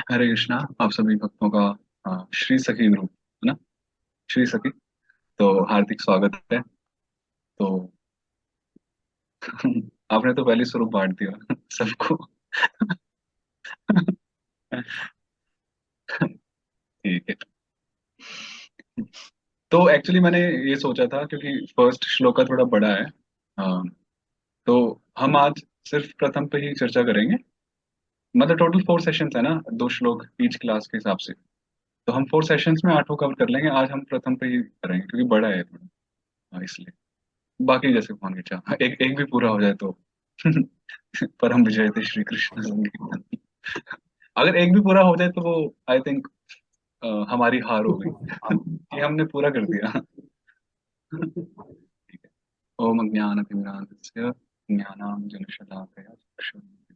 हरे कृष्णा। आप सभी भक्तों का श्री सखी ग्रुप है ना, श्री सखी। तो हार्दिक स्वागत है। तो आपने तो पहले स्वरूप बांट दिया सबको। ठीक है। तो एक्चुअली मैंने ये सोचा था क्योंकि फर्स्ट श्लोक का थोड़ा बड़ा है। अ, तो हम आज सिर्फ प्रथम पे ही चर्चा करेंगे। मतलब टोटल 4 सेशंस है ना, 2 श्लोक ईच क्लास के हिसाब से। तो हम 4 सेशंस में 8 कवर कर लेंगे। आज हम प्रथम पे ही करेंगे क्योंकि बड़ा है थोड़ा। इसलिए बाकी जैसे भगवान की इच्छा, एक एक भी पूरा हो जाए तो परम विजय थे श्री कृष्ण संगीतम। अगर एक भी पूरा हो जाए तो वो आई थिंक हमारी हार हो गई कि हमने पूरा कर दिया। ठीक है। ओम ज्ञानतिमिरान्धस्य ज्ञानाञ्जनशलाकया चक्षुरुन्मिलितं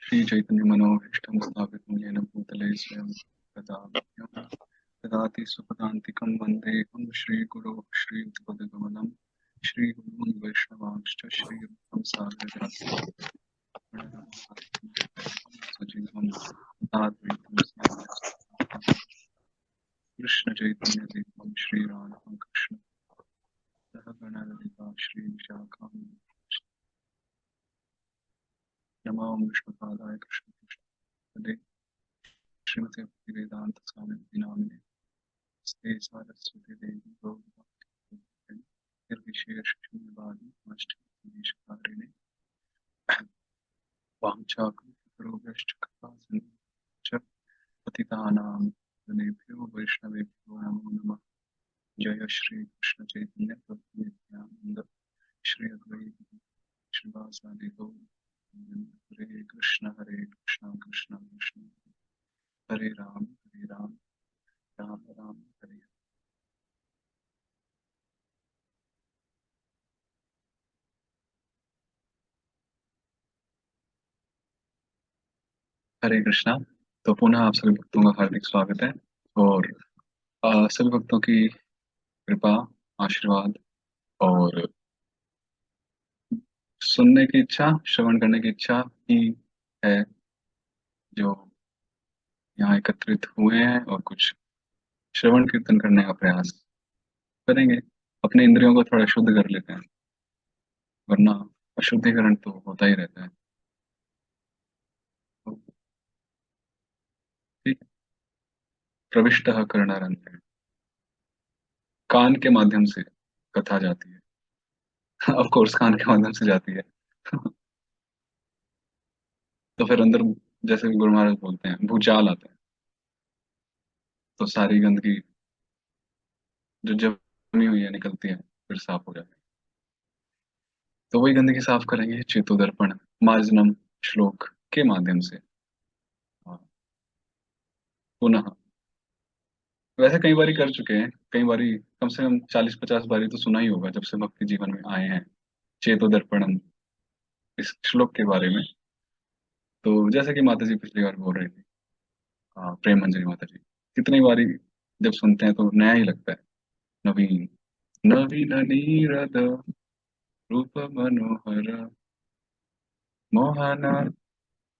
श्रीचैतन्यमनोभीष्टं स्थापितं येन भूतले स्वयं तदा ददाति सुपदान्तिकं वन्देऽहं श्रीगुरो श्रीयुतपदकमलं श्रीगुरून् वैष्णवांश्च श्रीरूपं साग्रजातं सजीवं साद्वैतं सावधं कृष्णचैतन्यदेवं श्रीराधं कृष्ण सहगणललिता श्रीविशाखां नमो विष्णुपादाय कृष्णपृष्ठे श्रीमते भक्तिवेदान्तस्वामिनिधि नामिने स्ते सारस्वती देवी गौरवाणी निर्विशेष शून्यवादी नमश्चित्तमीशकारिणे वाञ्छाकल्पतरुभ्यश्च कृपासिन्धुभ्यश्च पतितानां जनेभ्यो वैष्णवेभ्यो नमो नमः। जय श्री कृष्ण चैतन्य प्रभु नित्यानंद श्री अद्वैत श्रीवासादि गौर हरे कृष्ण कृष्ण कृष्ण हरे राम राम राम हरे। हरे कृष्णा। तो पुनः आप सभी भक्तों का हार्दिक स्वागत है। और सभी भक्तों की कृपा, आशीर्वाद और सुनने की इच्छा, श्रवण करने की इच्छा ही है जो यहाँ एकत्रित हुए हैं और कुछ श्रवण कीर्तन करने का प्रयास करेंगे। अपने इंद्रियों को थोड़ा शुद्ध कर लेते हैं, वरना अशुद्धिकरण तो होता ही रहता है। तो ठीक है। प्रविष्ट करणारंभ, कान के माध्यम से कथा जाती है। ऑफ कोर्स कान के माध्यम से जाती है। तो फिर अंदर जैसे गुरु महाराज बोलते हैं भूचाल आता है, तो सारी गंदगी जो जमी हुई है निकलती है, फिर साफ हो जाती है। तो वही गंदगी साफ करेंगे चेतोदर्पण मार्जनम श्लोक के माध्यम से। हाँ, पुनः वैसे कई बारी कर चुके हैं, कई बारी कम से कम 40-50 बारी तो सुना ही होगा जब से भक्ति जीवन में आए हैं चेतोदर्पणम इस श्लोक के बारे में। तो जैसे कि माता जी पिछली बार बोल रही थी, प्रेम मंजरी माता जी, कितनी बारी जब सुनते हैं तो नया ही लगता है। नवीन नवीन नीरद रूप मनोहर मोहन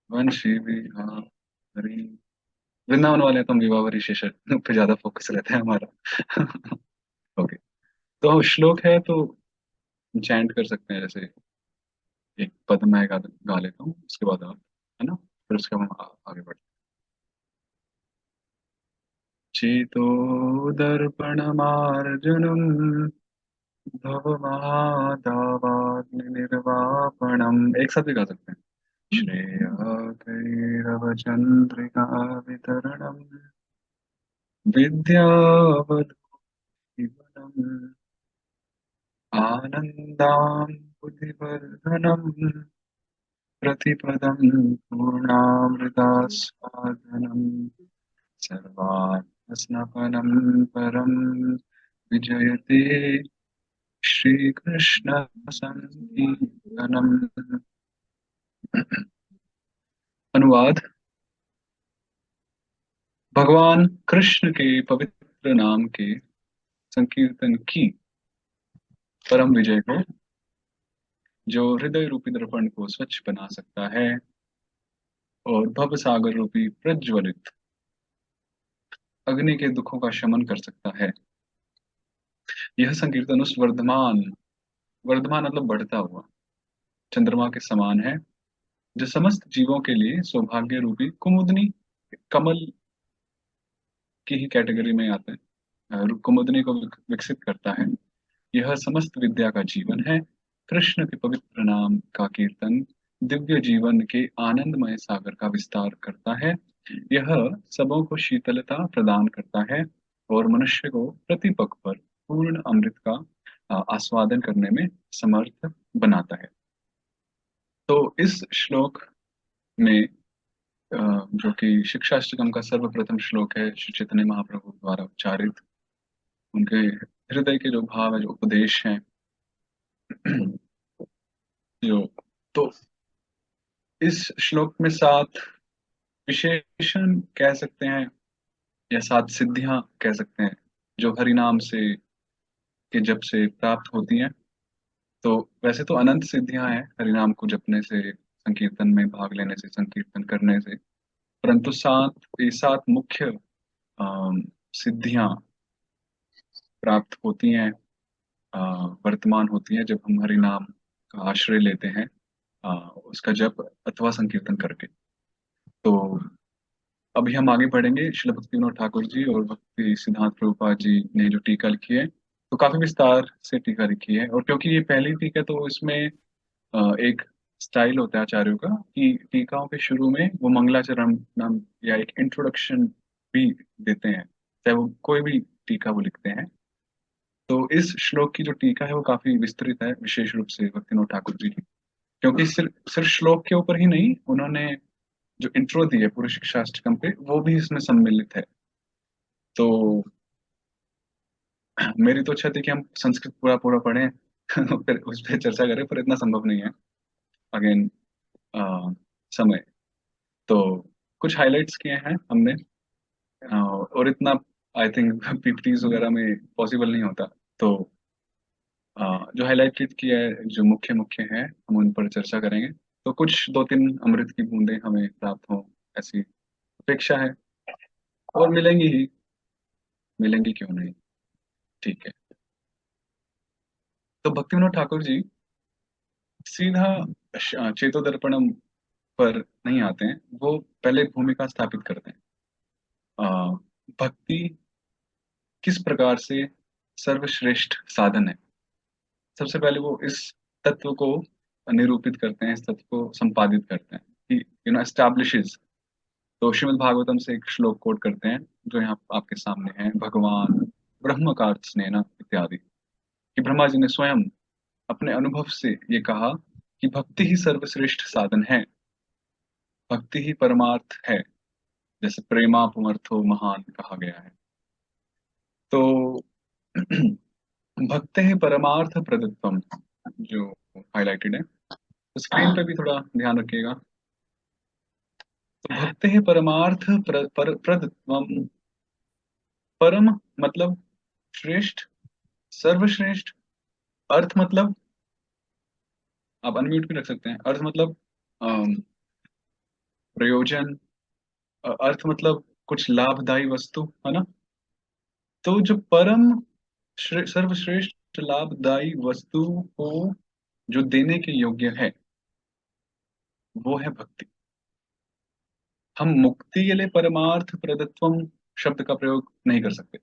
वंशी विहारी। वृंदावन वाले हैं, तो हम विवाह विशेष पे ज्यादा फोकस रहता है हमारा। ओके। तो श्लोक है तो चैंट कर सकते हैं। जैसे एक पद मैं गा लेता हूँ, उसके बाद आप, है ना, फिर उसके बाद हम आगे बढ़ते हैं। चेतो दर्पण मार्जनम भवमादावाग्निर्वापणम्, एक साथ भी गा सकते हैं। श्रेयाकैरवचन्द्रिका वितरणम् विद्यावधूजिवनम् आनन्दाम्बुधिवर्धनम् प्रतिपदम् पूर्णामृतास्वादनम् सर्वात्मस्नपनम् परम् विजयते श्रीकृष्ण संकीर्तनम्। अनुवाद। भगवान कृष्ण के पवित्र नाम के संकीर्तन की परम विजय को जो हृदय रूपी दर्पण को स्वच्छ बना सकता है और भव सागर रूपी प्रज्वलित अग्नि के दुखों का शमन कर सकता है। यह संकीर्तन उस वर्धमान, वर्धमान मतलब बढ़ता हुआ, चंद्रमा के समान है, जो समस्त जीवों के लिए सौभाग्य रूपी कुमुदनी कमल की ही कैटेगरी में आते हैं, कुमुदनी को विकसित करता है। यह समस्त विद्या का जीवन है। कृष्ण के पवित्र नाम का कीर्तन दिव्य जीवन के आनंदमय सागर का विस्तार करता है। यह सबों को शीतलता प्रदान करता है और मनुष्य को प्रतिपक पर पूर्ण अमृत का आस्वादन करने में समर्थ बनाता है। तो इस श्लोक में जो कि शिक्षाष्टकम का सर्वप्रथम श्लोक है, श्री चैतन्य महाप्रभु द्वारा उच्चारित, उनके हृदय के जो भाव है, जो उपदेश हैं, जो, तो इस श्लोक में 7 विशेषण कह सकते हैं या 7 सिद्धियां कह सकते हैं जो हरिनाम से के जप से प्राप्त होती हैं। तो वैसे तो अनंत सिद्धियां हैं हरिनाम को जपने से, संकीर्तन में भाग लेने से, संकीर्तन करने से, परंतु 7 मुख्य सिद्धियां प्राप्त होती हैं, अ, वर्तमान होती हैं जब हम हरिनाम का आश्रय लेते हैं, अ, उसका जप अथवा संकीर्तन करके। तो अभी हम आगे बढ़ेंगे। श्रील भक्ति विनोद ठाकुर जी और भक्ति सिद्धांत प्रभुपाद जी ने जो टीका लिखी है, तो काफी विस्तार से टीका लिखी है, और क्योंकि ये पहली टीका है तो इसमें एक स्टाइल होता है आचार्यों का कि टीकाओं के शुरू में वो मंगलाचरण नाम या एक इंट्रोडक्शन भी देते हैं, चाहे वो कोई भी टीका वो लिखते हैं। तो इस श्लोक की जो टीका है वो काफी विस्तृत है, विशेष रूप से भक्तिनोद ठाकुर जी की, क्योंकि सिर्फ सिर्फ श्लोक के ऊपर ही नहीं, उन्होंने जो इंट्रो दी है पूरे शिक्षाष्टकम पे वो भी इसमें सम्मिलित है। तो मेरी तो इच्छा थी कि हम संस्कृत पूरा पूरा पढ़ें फिर उस पर चर्चा करें, पर इतना संभव नहीं है, अगेन समय। तो कुछ हाइलाइट्स किए हैं हमने, और इतना आई थिंक पीपीटीज वगैरह में पॉसिबल नहीं होता। तो जो हाईलाइटेड किया है, जो मुख्य मुख्य हैं, हम उन पर चर्चा करेंगे। तो कुछ 2-3 अमृत की बूंदें हमें प्राप्त हों, ऐसी अपेक्षा है, और मिलेंगी ही, मिलेंगी क्यों नहीं। ठीक है। तो भक्ति विनोद ठाकुर जी सीधा चेतोदर्पणम पर नहीं आते हैं, वो पहले भूमिका स्थापित करते हैं। अ, भक्ति किस प्रकार से सर्वश्रेष्ठ साधन है, सबसे पहले वो इस तत्व को निरूपित करते हैं, इस तत्व को संपादित करते हैं कि एस्टैब्लिशेस। तो श्रीमद् भागवतम से एक श्लोक कोट करते हैं जो यहाँ आपके सामने है, भगवान ब्रह्म कार्त स्नेन इत्यादि, कि ब्रह्मा जी ने स्वयं अपने अनुभव से ये कहा कि भक्ति ही सर्वश्रेष्ठ साधन है, भक्ति ही परमार्थ है, जैसे प्रेमा पुमर्थो महान कहा गया है। तो भक्त ही परमार्थ प्रदत्तम जो हाईलाइटेड है, तो स्क्रीन पे भी थोड़ा ध्यान रखिएगा। तो भक्त ही परमार्थ प्रदत्तम, परम मतलब श्रेष्ठ, सर्वश्रेष्ठ, अर्थ मतलब, आप अनम्यूट भी रख सकते हैं, अर्थ मतलब प्रयोजन, अर्थ मतलब कुछ लाभदायी वस्तु, है ना। तो जो परम सर्वश्रेष्ठ लाभदायी वस्तु को जो देने के योग्य है, वो है भक्ति। हम मुक्ति के लिए परमार्थ प्रदत्वम शब्द का प्रयोग नहीं कर सकते,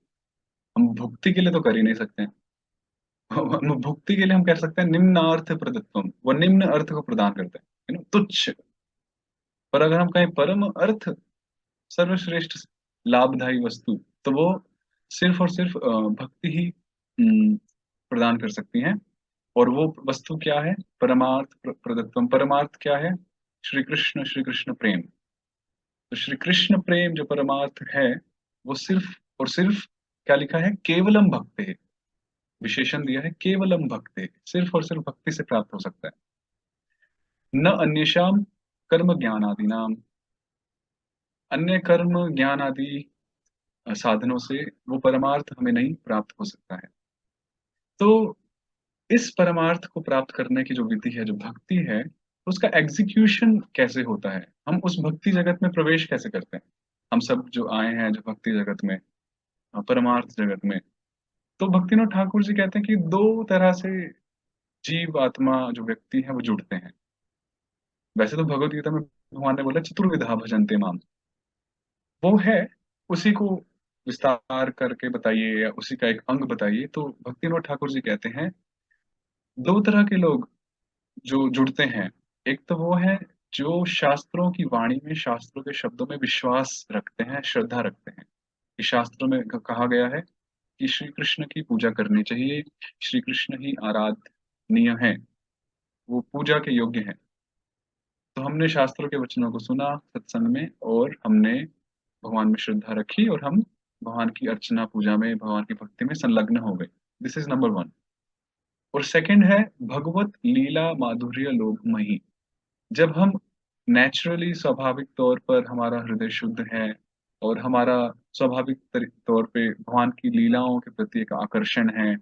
हम भुक्ति के लिए तो कर ही नहीं सकते हैं। हम भुक्ति के लिए हम कह सकते हैं निम्नार्थ प्रदत्वम, वो निम्न अर्थ को प्रदान करते हैं, तुच्छ। पर अगर हम कहें परम अर्थ, सर्वश्रेष्ठ लाभदायी वस्तु, तो वो सिर्फ और सिर्फ भक्ति ही प्रदान कर सकती हैं। और वो वस्तु क्या है, परमार्थ प्रदत्तम, परमार्थ क्या है, श्री कृष्ण प्रेम। तो श्री कृष्ण प्रेम जो परमार्थ है, वो सिर्फ और सिर्फ, क्या लिखा है, केवलम भक्ति, विशेषण दिया है केवलम भक्ति, सिर्फ और सिर्फ भक्ति से प्राप्त हो सकता है, न अन्येषाम कर्म ज्ञान आदि नाम, अन्य कर्म ज्ञान आदि साधनों से वो परमार्थ हमें नहीं प्राप्त हो सकता है। तो इस परमार्थ को प्राप्त करने की जो विधि है, जो भक्ति है, तो उसका एग्जीक्यूशन कैसे होता है, हम उस भक्ति जगत में प्रवेश कैसे करते हैं। हम सब जो आए हैं जो भक्ति जगत में, परमार्थ जगत में, तो भक्तिनाथ ठाकुर जी कहते हैं कि दो तरह से जीव आत्मा जो व्यक्ति है वो जुड़ते हैं। वैसे तो भगवत गीता में भगवान ने बोला चतुर्विधा भजन्ते माम, वो है, उसी को विस्तार करके बताइए या उसी का एक अंग बताइए। तो भक्तिनाथ ठाकुर जी कहते हैं दो तरह के लोग जो जुड़ते हैं। एक तो वो है जो शास्त्रों की वाणी में, शास्त्रों के शब्दों में विश्वास रखते हैं, श्रद्धा रखते हैं कि शास्त्रों में कहा गया है कि श्री कृष्ण की पूजा करनी चाहिए, श्री कृष्ण ही आराधनीय है, वो पूजा के योग्य हैं। तो हमने शास्त्रों के वचनों को सुना सत्संग में, और हमने भगवान में श्रद्धा रखी, और हम भगवान की अर्चना पूजा में, भगवान की भक्ति में संलग्न हो गए। This is number one. और सेकंड है भगवत लीला माधुर्य लोकमयी। जब हम नेचुरली, स्वाभाविक तौर पर हमारा हृदय शुद्ध है, और हमारा स्वाभाविक तौर पे भगवान की लीलाओं के प्रति एक आकर्षण है।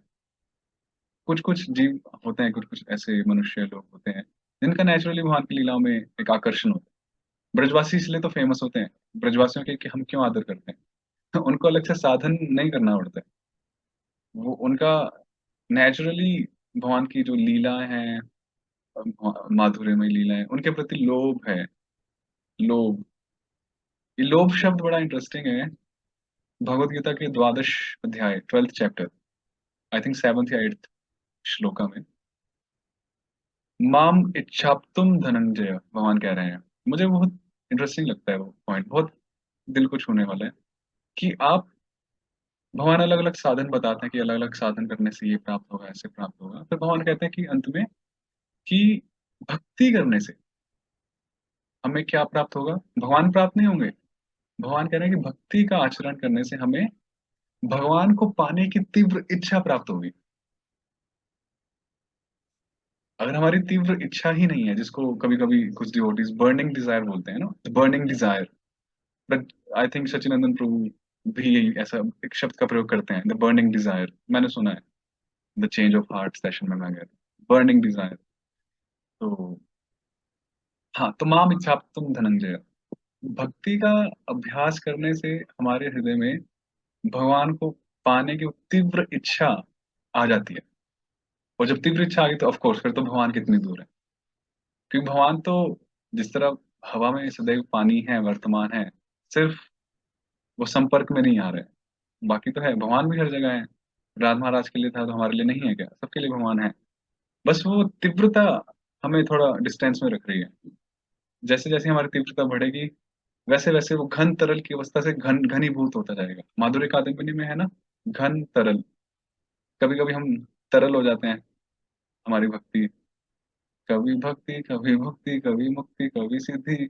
कुछ कुछ जीव होते हैं, कुछ कुछ ऐसे मनुष्य लोग होते हैं जिनका नेचुरली भगवान की लीलाओं में एक आकर्षण होता है। ब्रजवासी इसलिए तो फेमस होते हैं, ब्रजवासियों के कि हम क्यों आदर करते हैं उनको अलग से साधन नहीं करना पड़ता है। वो उनका नेचुरली भगवान की जो लीलाएं हैं, माधुर्यमय लीलाएं, उनके प्रति लोभ है। लोभ, ये लोभ शब्द बड़ा इंटरेस्टिंग है। भगवत गीता के द्वादश अध्याय, 12th chapter, I think 7th या 8th श्लोका में, माम इच्छाप्तुम धनंजय, भगवान कह रहे हैं। मुझे बहुत इंटरेस्टिंग लगता है वो पॉइंट, बहुत दिल को छूने वाला है कि आप, भगवान अलग अलग साधन बताते हैं कि अलग अलग साधन करने से ये प्राप्त होगा, ऐसे प्राप्त होगा। फिर भगवान कहते हैं कि अंत में कि भक्ति करने से हमें क्या प्राप्त होगा। भगवान प्राप्त नहीं होंगे, भगवान कह रहे हैं कि भक्ति का आचरण करने से हमें भगवान को पाने की तीव्र इच्छा प्राप्त होगी। अगर हमारी तीव्र इच्छा ही नहीं है, जिसको कभी कभी कुछ डिवोटीज बर्निंग डिजायर बोलते हैं ना, burning desire, but I think Sachinandan Prabhu भी यही ऐसा एक शब्द का प्रयोग करते हैं, द बर्निंग डिजायर, मैंने सुना है the change of heart session में मैं गया, बर्निंग डिजायर। तो हाँ, तो माम इच्छा तुम धनंजय, भक्ति का अभ्यास करने से हमारे हृदय में भगवान को पाने की तीव्र इच्छा आ जाती है। और जब तीव्र इच्छा आ गई तो ऑफ कोर्स फिर तो भगवान कितनी दूर है। क्योंकि भगवान तो जिस तरह हवा में सदैव पानी है, वर्तमान है, सिर्फ वो संपर्क में नहीं आ रहे। बाकी तो है, भगवान भी हर जगह है। राज महाराज के लिए था तो हमारे लिए नहीं है क्या, सबके लिए भगवान है। बस वो तीव्रता हमें थोड़ा डिस्टेंस में रख रही है। जैसे जैसे हमारी तीव्रता बढ़ेगी, वैसे वैसे वो घन तरल की अवस्था से घनीभूत होता जाएगा। माधुर्य कादम्बिनी में है ना, घन तरल। कभी कभी हम तरल हो जाते हैं, हमारी भक्ति, कभी भक्ति कभी मुक्ति, कभी मुक्ति कभी सिद्धि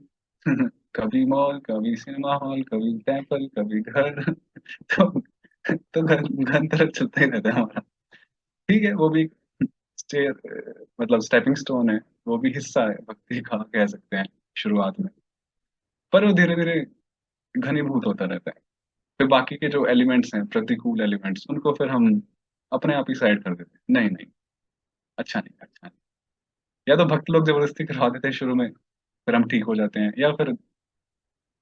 कभी मॉल, कभी सिनेमा हॉल, कभी टेम्पल, कभी घर तो घन तरल चलता ही रहता है हमारा। ठीक है, वो भी स्टेयर, मतलब स्टेपिंग स्टोन है, वो भी हिस्सा है भक्ति का, कह सकते हैं शुरुआत में। पर वो धीरे धीरे घनीभूत होता रहता है। फिर बाकी के जो एलिमेंट्स हैं, प्रतिकूल एलिमेंट्स, उनको फिर हम अपने आप ही साइड कर देते हैं, नहीं नहीं, अच्छा नहीं, अच्छा नहीं। या तो भक्त लोग जबरदस्ती करवा देते हैं शुरू में, फिर हम ठीक हो जाते हैं, या फिर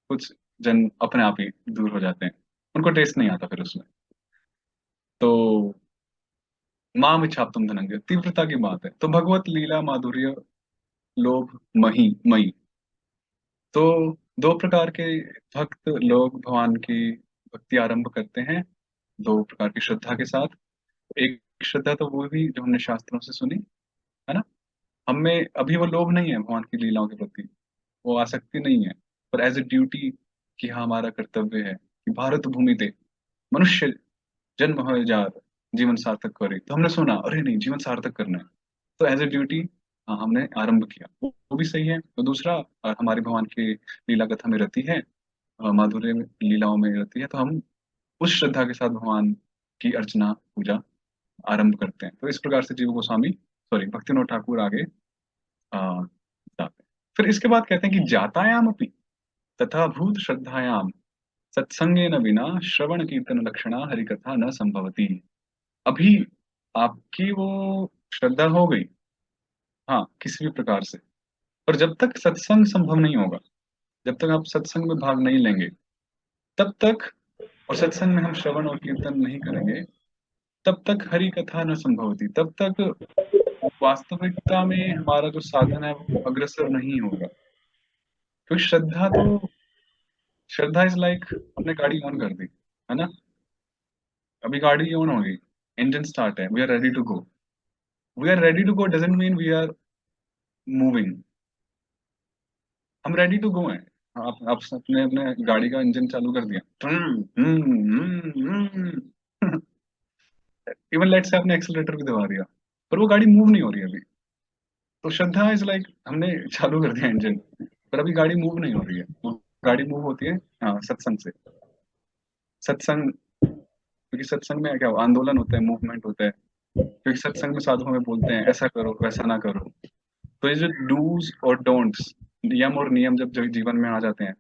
कुछ जन अपने आप ही दूर हो जाते हैं, उनको टेस्ट नहीं आता फिर उसमें। तो माम इच्छा तुम धनंजय, तीव्रता की बात है। तो भगवत लीला माधुर्य लोभ मही मई, तो दो प्रकार के भक्त लोग भगवान की भक्ति आरंभ करते हैं, दो प्रकार की श्रद्धा के साथ। एक श्रद्धा तो वो भी जो हमने शास्त्रों से सुनी, है ना। हमें अभी वो लोभ नहीं है भगवान की लीलाओं के प्रति, वो आसक्ति नहीं है, पर एज ए ड्यूटी कि हाँ हमारा कर्तव्य है कि भारत भूमि पे मनुष्य जन्म हो जार, जीवन सार्थक करे। तो हमने सुना, अरे नहीं, जीवन सार्थक करना है, तो एज ए ड्यूटी हाँ हमने आरंभ किया, वो भी सही है। तो दूसरा, हमारी भगवान की लीला कथा में रहती है, माधुर्य लीलाओं में रहती है, तो हम उस श्रद्धा के साथ भगवान की अर्चना पूजा आरंभ करते हैं। तो इस प्रकार से जीव गोस्वामी, सॉरी भक्तिनाथ ठाकुर आगे जाते हैं। फिर इसके बाद कहते हैं कि जातायाम अपि तथा भूत श्रद्धायाम सत्संगेन बिना श्रवण कीर्तन लक्षणा हरिकथा न संभवती। अभी आपकी वो श्रद्धा हो गई, हाँ किसी भी प्रकार से, पर जब तक सत्संग संभव नहीं होगा, जब तक आप सत्संग में भाग नहीं लेंगे, तब तक, और सत्संग में हम श्रवण और कीर्तन नहीं करेंगे, तब तक हरि कथा न संभवती, तब तक वास्तविकता में हमारा जो साधन है वो अग्रसर नहीं होगा। क्योंकि श्रद्धा इज लाइक हमने गाड़ी ऑन कर दी, है ना, अभी गाड़ी ऑन हो गई, इंजन स्टार्ट है, we are ready to go. We are ready to go doesn't mean we are moving, हम रेडी टू गो हैं। आप अपने अपने गाड़ी का इंजन चालू कर दिया, इवन लेट से आपने एक्सीलरेटर भी दबा दिया, पर वो गाड़ी मूव नहीं हो रही अभी। तो श्रद्धा इज लाइक हमने चालू कर दिया इंजन, पर अभी गाड़ी मूव नहीं हो रही है, वो गाड़ी मूव होती है हाँ सत्संग से। सत्संग, क्योंकि सत्संग में क्या आंदोलन होता है, मूवमेंट होता है, क्योंकि सत्संग में साधु हमें बोलते हैं ऐसा करो वैसा ना करो। तो ये जो डूज और डोंट्स, नियम और नियम जब जब जीवन में आ जाते हैं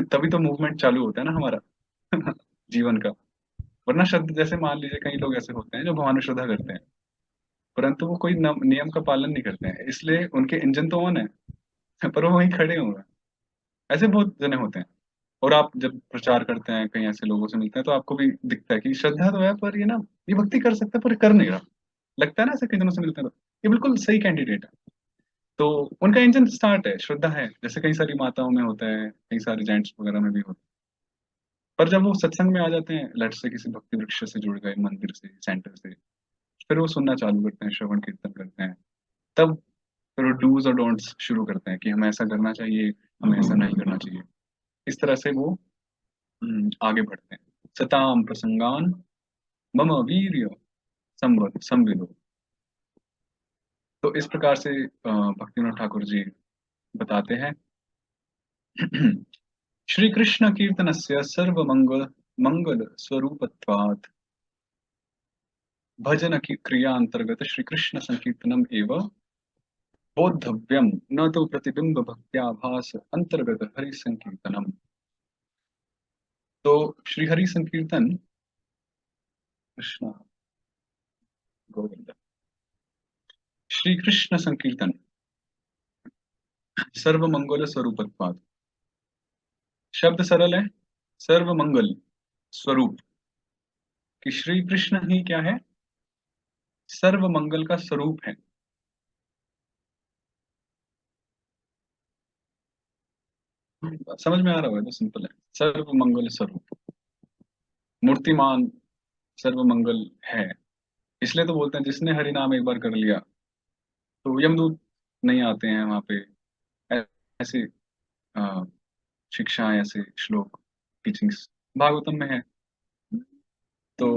तभी तो मूवमेंट चालू होता है ना हमारा जीवन का। वरना श्रद्धा, जैसे मान लीजिए कई लोग ऐसे होते हैं जो भगवान में श्रद्धा करते हैं, परंतु वो कोई नियम का पालन नहीं करते हैं, इसलिए उनके इंजन तो ऑन है पर वो वहीं खड़े हुए हैं। ऐसे बहुत जने होते हैं। और आप जब प्रचार करते हैं, कहीं ऐसे लोगों से मिलते हैं, तो आपको भी दिखता है कि श्रद्धा तो है पर ये ना, ये भक्ति कर सकता है पर कर नहीं रहा, लगता है ना, ऐसे कई जनों से मिलते हैं तो ये बिल्कुल सही कैंडिडेट है। तो उनका इंजन स्टार्ट है, श्रद्धा है, जैसे कई सारी माताओं में होता है, कई सारे जेंट्स वगैरह में भी होता है। पर जब वो सत्संग में आ जाते हैं, लट से किसी भक्ति वृक्ष से जुड़ गए, मंदिर से, सेंटर से, फिर वो सुनना चालू करते हैं, श्रवण कीर्तन करते हैं, तब फिर वो डूज और डोंट्स शुरू करते हैं कि हमें ऐसा करना चाहिए, हमें ऐसा नहीं करना चाहिए। इस तरह से वो आगे बढ़ते हैं। सताम प्रसंगान मम वीर्य संविदो। तो इस प्रकार से भक्तिनाथ ठाकुर जी बताते हैं श्री कृष्ण कीर्तनस्य सर्वमंगल मंगल स्वरूपत्वात् भजन की क्रिया अंतर्गत श्री कृष्ण संकीर्तनम एवं बोद्धव्यम, न तो प्रतिबिंब भक्त्याभास अंतर्गत हरि संकीर्तनम। तो श्री हरि संकीर्तन, कृष्ण गोविंद, श्री कृष्ण संकीर्तन सर्वमंगल स्वरूपत्वात्, शब्द सरल है, सर्वमंगल स्वरूप, कि श्री कृष्ण ही क्या है, सर्व मंगल का स्वरूप है। समझ में आ रहा होगा, तो सिंपल है, सर्व मंगल स्वरूप, मूर्तिमान, सर्व मंगल है। इसलिए तो बोलते हैं जिसने हरि नाम एक बार कर लिया तो यमदूत नहीं आते हैं वहां पे। ऐ- ऐसी अ, शिक्षाएं, ऐसे श्लोक, टीचिंग्स भागवतम में है। तो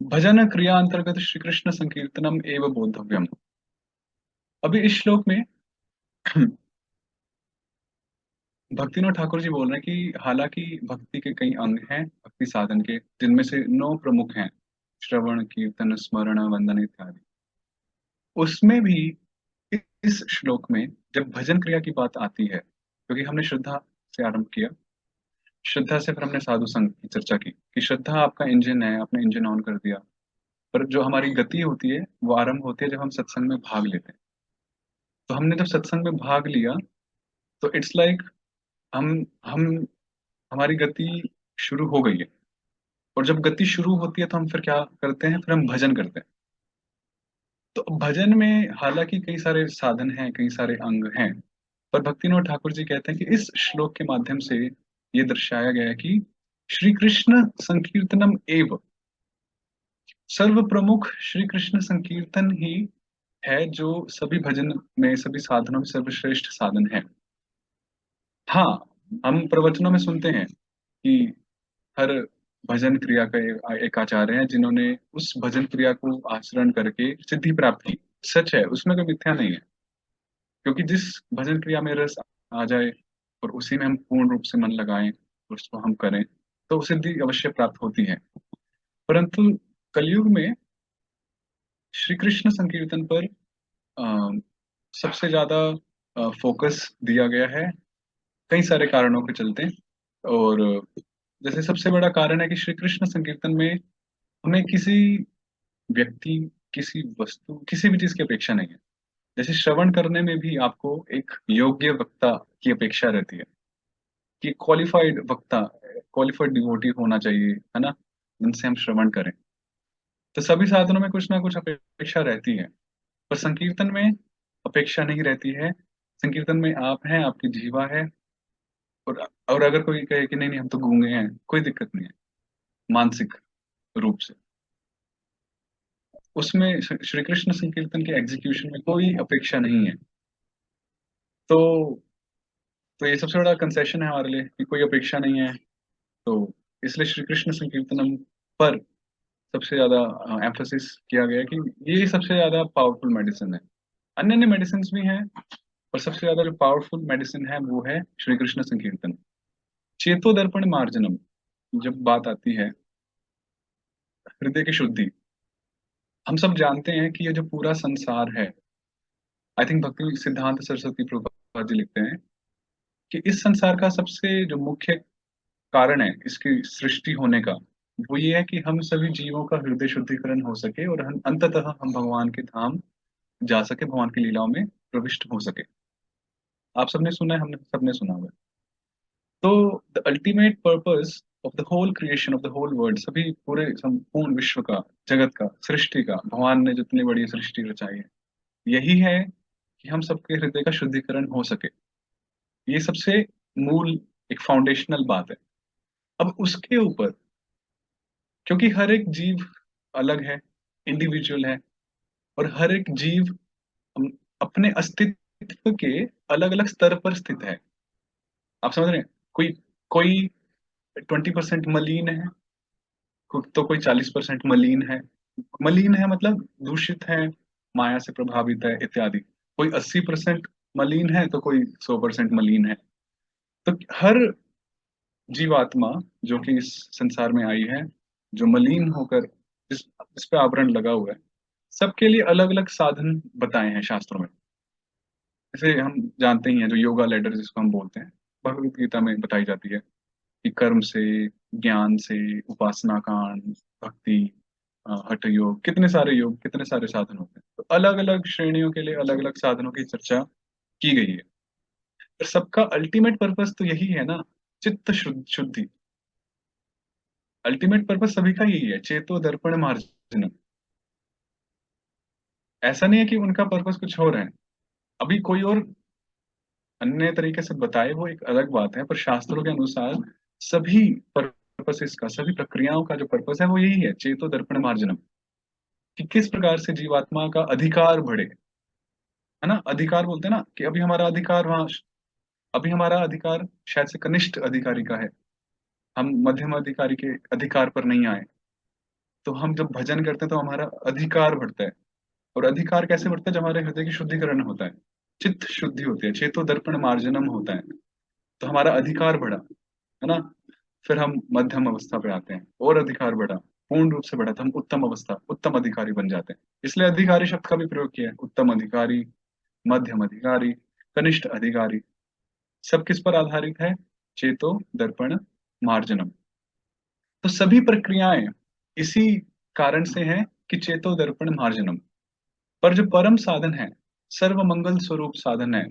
भजन क्रिया अंतर्गत श्री कृष्ण संकीर्तनम एवं बोधव्यम। अभी इस श्लोक में भक्तिनाथ ठाकुर जी बोल रहे हैं कि हालांकि भक्ति के कई अंग हैं, भक्ति साधन के, जिनमें से 9 प्रमुख हैं, श्रवण कीर्तन स्मरण वंदन इत्यादि, उसमें भी इस श्लोक में जब भजन क्रिया की बात आती है, क्योंकि हमने श्रद्धा से आरंभ किया, श्रद्धा से फिर हमने साधु संग की चर्चा की कि श्रद्धा आपका इंजन है, आपने इंजन ऑन कर दिया, पर जो हमारी गति होती है वो आरंभ होती है जब हम सत्संग में भाग लेते हैं। तो हमने जब सत्संग में भाग लिया, तो इट्स लाइक हम हमारी गति शुरू हो गई है। और जब गति शुरू होती है तो हम फिर क्या करते हैं, फिर हम भजन करते हैं। तो भजन में हालांकि कई सारे साधन हैं, कई सारे अंग हैं, पर भक्तिनाथ ठाकुर जी कहते हैं कि इस श्लोक के माध्यम से ये दर्शाया गया है कि श्री कृष्ण संकीर्तनम एव, सर्व प्रमुख श्री कृष्ण संकीर्तन ही है जो सभी भजन में, सभी साधनों में सर्वश्रेष्ठ साधन है। हाँ, हम प्रवचनों में सुनते हैं कि हर भजन क्रिया का एक आचार्य है जिन्होंने उस भजन क्रिया को आचरण करके सिद्धि प्राप्त की। सच है, उसमें कोई मिथ्या नहीं है, क्योंकि जिस भजन क्रिया में रस आ जाए और उसी में हम पूर्ण रूप से मन लगाएं और उसको हम करें, तो सिद्धि अवश्य प्राप्त होती है। परंतु कलयुग में श्री कृष्ण संकीर्तन पर अ, सबसे ज्यादा फोकस दिया गया है, कई सारे कारणों के चलते। और जैसे सबसे बड़ा कारण है कि श्री कृष्ण संकीर्तन में हमें किसी व्यक्ति किसी वस्तु, किसी भी चीज की अपेक्षा नहीं है। जैसे श्रवण करने में भी आपको एक योग्य वक्ता की अपेक्षा रहती है, कि क्वालिफाइड वक्ता, क्वालिफाइड डिवोटी होना चाहिए, है ना, जिनसे हम श्रवण करें। तो सभी साधनों में कुछ ना कुछ अपेक्षा रहती है, पर संकीर्तन में अपेक्षा नहीं रहती है। संकीर्तन में आप हैं, आपकी जीवा है। और अगर कोई कहे कि नहीं नहीं हम तो गूंगे हैं, कोई दिक्कत नहीं है मानसिक रूप से। उसमें श्री कृष्ण संकीर्तन के एग्जीक्यूशन में कोई अपेक्षा नहीं है। तो तो ये सबसे बड़ा कंसेशन है हमारे लिए कि कोई अपेक्षा नहीं है। तो इसलिए श्री कृष्ण संकीर्तनम पर सबसे ज्यादा एम्फोसिस किया गया है कि ये सबसे ज्यादा पावरफुल मेडिसिन है। अन्य अन्य मेडिसिन भी हैं, पर सबसे ज्यादा जो पावरफुल मेडिसिन है वो है श्री कृष्ण संकीर्तन। चेतो दर्पण मार्जनम, जब बात आती है हृदय की शुद्धि, हम सब जानते हैं कि ये जो पूरा संसार है, आई थिंक भक्ति सिद्धांत सरस्वती प्रभुपाद जी लिखते हैं कि इस संसार का सबसे जो मुख्य कारण है इसकी सृष्टि होने का, वो ये है कि हम सभी जीवों का हृदय शुद्धिकरण हो सके और हम अंततः हम भगवान के धाम जा सके, भगवान की लीलाओं में प्रविष्ट हो सके। आप सबने सुना है, हमने सबने सुना हुआ है। तो the ultimate purpose of the whole creation of the whole world, सभी पूरे संपूर्ण विश्व का, जगत का, सृष्टि का, भगवान ने जितनी बड़ी सृष्टि रचाई है, यही है कि हम सबके हृदय का शुद्धिकरण हो सके। ये सबसे मूल एक फाउंडेशनल बात है। अब उसके ऊपर, क्योंकि हर एक जीव अलग है, इंडिविजुअल है, और हर एक जीव अपने अस्तित्व के अलग अलग स्तर पर स्थित है। आप समझ रहे हैं? कोई कोई 20% मलिन है, तो कोई 40% मलिन है। मलिन है मतलब दूषित है, माया से प्रभावित है इत्यादि। कोई 80% मलिन है तो कोई 100% मलिन है। तो हर जीवात्मा जो कि इस संसार में आई है, जो मलिन होकर जिस पे आवरण लगा हुआ है, सबके लिए अलग अलग साधन बताए हैं शास्त्रों में। जैसे हम जानते ही हैं जो योगा लेडर जिसको हम बोलते हैं, भगवत गीता में बताई जाती है कि कर्म से, ज्ञान से, उपासना कांड, भक्ति, हठ योग, कितने सारे योग, कितने सारे साधन होते हैं। तो अलग अलग श्रेणियों के लिए अलग अलग साधनों की चर्चा की गई है। पर सबका अल्टीमेट पर्पस तो यही है ना, चित्त शुद्धि। अल्टीमेट पर्पस सभी का यही है, चेतो दर्पण मार्जन। ऐसा नहीं है कि उनका पर्पस कुछ और है। अभी कोई और अन्य तरीके से बताए वो एक अलग बात है, पर शास्त्रों के अनुसार सभी पर्पसेस का, सभी प्रक्रियाओं का जो पर्पस है वो यही है, चेतो दर्पण मार्जनम। कि किस प्रकार से जीवात्मा का अधिकार बढ़े, है ना। अधिकार बोलते हैं ना कि अभी हमारा अधिकार वहां, अभी हमारा अधिकार शायद से कनिष्ठ अधिकारी का है, हम मध्यम अधिकारी के अधिकार पर नहीं आए। तो हम जब भजन करते हैं तो हमारा अधिकार बढ़ता है। और अधिकार कैसे बढ़ता है? जब हमारे हृदय की शुद्धिकरण होता है, चित्त शुद्धि होती है, चेतो दर्पण मार्जनम होता है, तो हमारा अधिकार बढ़ा, है ना। फिर हम मध्यम अवस्था पे आते हैं और अधिकार बढ़ा, पूर्ण रूप से बढ़ा, तो हम उत्तम अवस्था, उत्तम अधिकारी बन जाते हैं। इसलिए अधिकारी शब्द का भी प्रयोग किया है, उत्तम अधिकारी, मध्यम अधिकारी, कनिष्ठ अधिकारी। सब किस पर आधारित है? चेतो दर्पण मार्जनम। तो सभी प्रक्रियाएं इसी कारण से हैं कि चेतो दर्पण मार्जनम। पर जो परम साधन है, सर्व मंगल स्वरूप साधन है,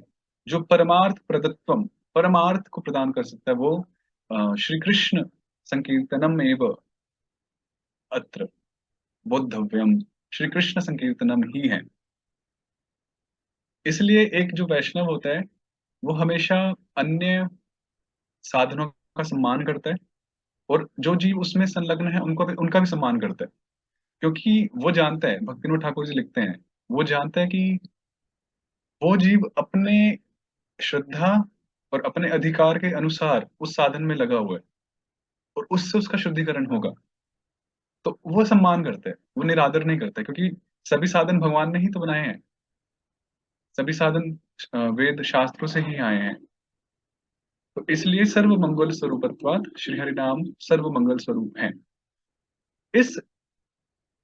जो परमार्थ प्रदत्वम, परमार्थ को प्रदान कर सकता है, वो श्री कृष्ण संकीर्तनम एव अत्र बोद्धव्यम, श्री कृष्ण संकीर्तनम ही है। इसलिए एक जो वैष्णव होता है वो हमेशा अन्य साधनों का सम्मान करता है, और जो जीव उसमें संलग्न है उनको भी, उनका भी सम्मान करता है। क्योंकि वो जानता है, भक्तिनाथ ठाकुर जी लिखते हैं, वो जानता है कि वो जीव अपने श्रद्धा और अपने अधिकार के अनुसार उस साधन में लगा हुआ है, और उससे उसका शुद्धिकरण होगा। तो वो सम्मान करता है, वो निरादर नहीं करता है, क्योंकि सभी साधन भगवान ने ही तो बनाए हैं। सभी साधन वेद शास्त्रों से ही आए हैं। तो इसलिए सर्व मंगल स्वरूपत्वात् श्री हरि नाम सर्व मंगल स्वरूप है। इस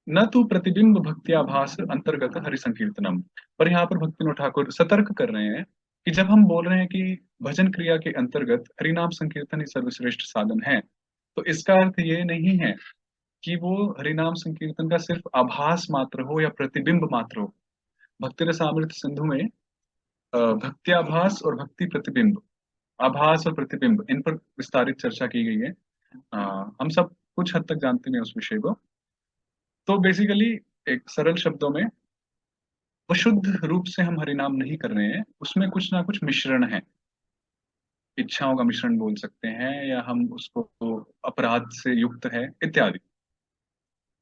न तो प्रतिबिंब भक्त्याभास अंतर्गत हरि संकीर्तनम, पर यहाँ पर भक्तिनाथ ठाकुर सतर्क कर रहे हैं कि जब हम बोल रहे हैं कि भजन क्रिया के अंतर्गत हरिनाम संकीर्तन ही सर्वश्रेष्ठ साधन है, तो इसका अर्थ ये नहीं है कि वो हरिनाम संकीर्तन का सिर्फ आभास मात्र हो या प्रतिबिंब मात्र हो। भक्ति रसामृत सिंधु में भक्त्याभास और भक्ति प्रतिबिंब, आभास और प्रतिबिंब, इन पर विस्तारित चर्चा की गई है। अ, हम सब कुछ हद तक जानते हैं उस विषय को। तो बेसिकली एक सरल शब्दों में, वो शुद्ध रूप से हम हरिनाम नहीं कर रहे हैं, उसमें कुछ ना कुछ मिश्रण है। इच्छाओं का मिश्रण बोल सकते हैं, या हम उसको अपराध से युक्त है इत्यादि।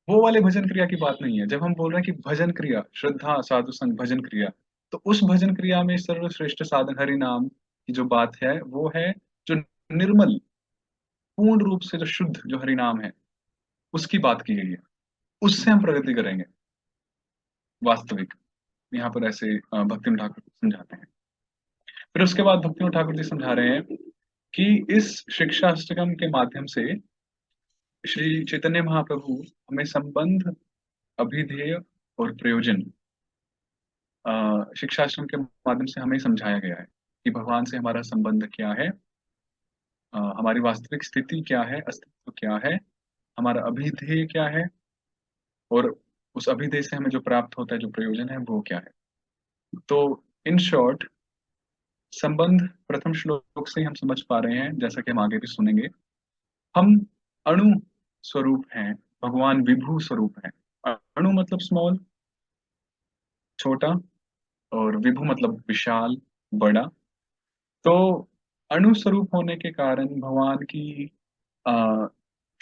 वो वाले भजन क्रिया की बात नहीं है। जब हम बोल रहे हैं कि भजन क्रिया, श्रद्धा साधु संग भजन क्रिया, तो उस भजन क्रिया में सर्वश्रेष्ठ साधन हरि नाम की जो बात है वो है, जो निर्मल, पूर्ण रूप से जो शुद्ध जो हरि नाम है, उसकी बात की गई है। उससे हम प्रगति करेंगे वास्तविक। यहाँ पर ऐसे भक्तिम ठाकुर समझाते हैं। फिर उसके बाद भक्तिम ठाकुर जी समझा रहे हैं कि इस शिक्षा अष्टकम के माध्यम से श्री चैतन्य महाप्रभु हमें संबंध, अभिधेय और प्रयोजन, शिक्षाश्रम के माध्यम से हमें समझाया गया है कि भगवान से हमारा संबंध क्या है, हमारी वास्तविक स्थिति क्या है, अस्तित्व क्या है, हमारा अभिधेय क्या है, और उस अभिधेय से हमें जो प्राप्त होता है, जो प्रयोजन है, वो क्या है। तो इन शॉर्ट, संबंध प्रथम श्लोक से ही हम समझ पा रहे हैं, जैसा कि हम आगे भी सुनेंगे। हम अणु स्वरूप हैं, भगवान विभू स्वरूप हैं। अणु मतलब स्मॉल, छोटा, और विभू मतलब विशाल, बड़ा। तो अणु स्वरूप होने के कारण, भगवान की आ,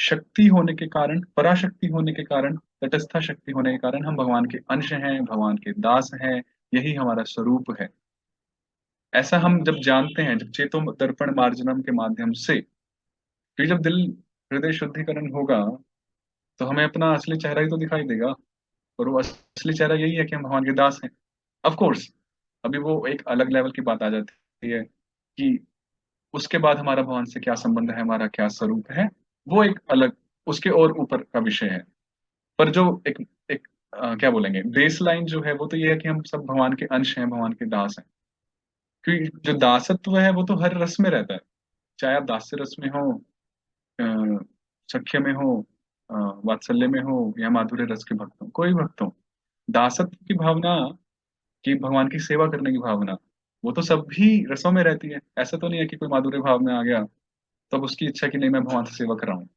शक्ति होने के कारण, पराशक्ति होने के कारण, तटस्था शक्ति होने के कारण हम भगवान के अंश हैं, भगवान के दास हैं। यही हमारा स्वरूप है। ऐसा हम जब जानते हैं, जब चेतो दर्पण मार्जनम के माध्यम से, क्योंकि जब दिल हृदय शुद्धिकरण होगा, तो हमें अपना असली चेहरा ही तो दिखाई देगा। और वो असली चेहरा यही है कि हम भगवान के दास हैं। ऑफ कोर्स, अभी वो एक अलग लेवल की बात आ जाती है कि उसके बाद हमारा भगवान से क्या संबंध है, हमारा क्या स्वरूप है, वो एक अलग, उसके और ऊपर का विषय है। पर जो एक एक क्या बोलेंगे, बेस लाइन जो है, वो तो ये है कि हम सब भगवान के अंश हैं, भगवान के दास हैं। क्योंकि जो दासत्व है वो तो हर रस में रहता है। चाहे आप दास्य रस में हो, अ, सख्य में हो, अ, वात्सल्य में हो, या माधुर्य रस के भक्त हो, कोई भक्त हो, दासत्व की भावना, कि भगवान की सेवा करने की भावना, वो तो सभी रसों में रहती है। ऐसा तो नहीं है कि कोई माधुर्य भाव में आ गया तब उसकी इच्छा कि नहीं मैं भगवान से सेवा कर रहा हूँ।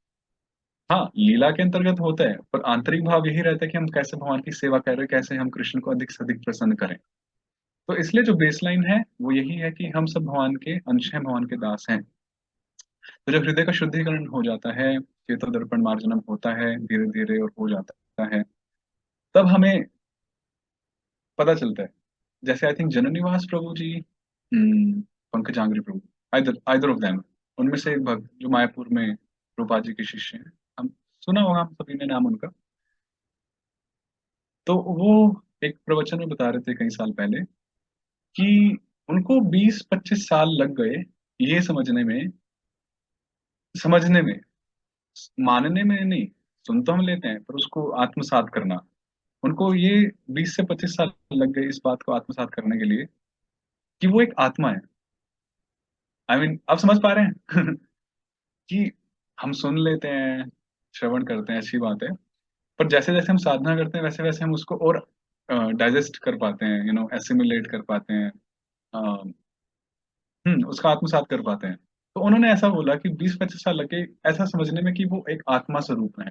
हाँ, लीला के अंतर्गत होता है, पर आंतरिक भाव यही रहता है कि हम कैसे भगवान की सेवा कर रहे हैं, कैसे हम कृष्ण को अधिक से अधिक प्रसन्न करें। तो इसलिए जो बेसलाइन है वो यही है कि हम सब भगवान के अंश हैं, भगवान के दास हैं। तो जब हृदय का शुद्धिकरण हो जाता है, चेतो दर्पण मार्जनम होता है धीरे धीरे और हो जाता है, तब हमें पता चलता है। जैसे I think Jananivas Prabhu ji, Pankajanghri Prabhu, either either of them, उनमें से एक भक्त जो मायापुर में रूपा जी के शिष्य हैं, हम सुना होगा हम सभी ने नाम उनका। तो वो एक प्रवचन में बता रहे थे कई साल पहले कि उनको 20-25 साल लग गए ये समझने में, मानने में नहीं। सुन तो हम लेते हैं, पर उसको आत्मसात करना, उनको ये 20 से 25 साल लग गए इस बात को आत्मसात करने के लिए कि वो एक आत्मा है। आई मीन आप समझ पा रहे हैं कि हम सुन लेते हैं, श्रवण करते हैं, अच्छी बात है, पर जैसे जैसे हम साधना करते हैं वैसे वैसे हम उसको और डाइजेस्ट कर पाते हैं, एसिमुलेट कर पाते हैं, उसका आत्मसात कर पाते हैं। तो उन्होंने ऐसा बोला कि 20-25 साल लगे ऐसा समझने में कि वो एक आत्मा स्वरूप है।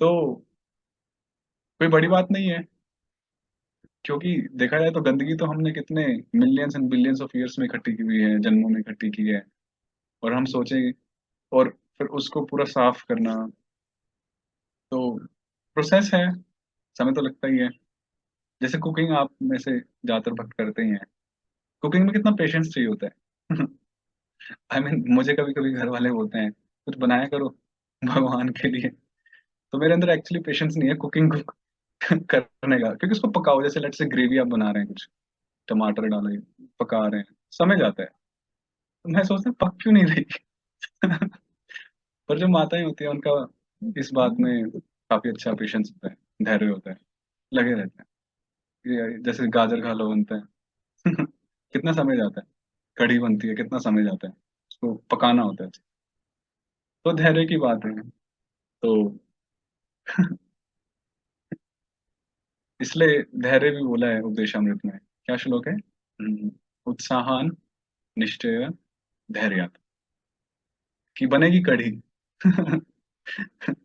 तो कोई बड़ी बात नहीं है, क्योंकि देखा जाए तो गंदगी तो हमने कितने millions and billions of years में इकट्ठी की हुई है, जन्मों में इकट्ठी की है। और हम सोचें, और फिर उसको पूरा साफ करना, तो प्रोसेस है, समय तो लगता ही है। जैसे कुकिंग आप में से ज्यादातर भक्त करते ही हैं, कुकिंग में कितना पेशेंस चाहिए होता है। आई मीन मुझे कभी कभी घर वाले बोलते हैं कुछ बनाया करो भगवान के लिए, तो मेरे अंदर एक्चुअली पेशेंस नहीं है कुकिंग को करने का, क्योंकि उसको पकाओ, जैसे लेट से ग्रेवी आप बना रहे हैं, कुछ टमाटर डाले, पका रहे हैं, समय जाता है। तो मैं सोचता हूँ पक क्यों नहीं रही। पर जो माताएं होती है उनका इस बात में काफी अच्छा पेशेंस होता है, धैर्य होता है, लगे रहते हैं। जैसे गाजर का हलवा बनता है कितना समय जाता है, कढ़ी बनती है कितना समय जाता है, उसको पकाना होता है। तो धैर्य की बात है। तो इसलिए धैर्य भी बोला है उपदेशामृत में। क्या श्लोक है? उत्साहान निश्चय धैर्य, कि बनेगी कढ़ी।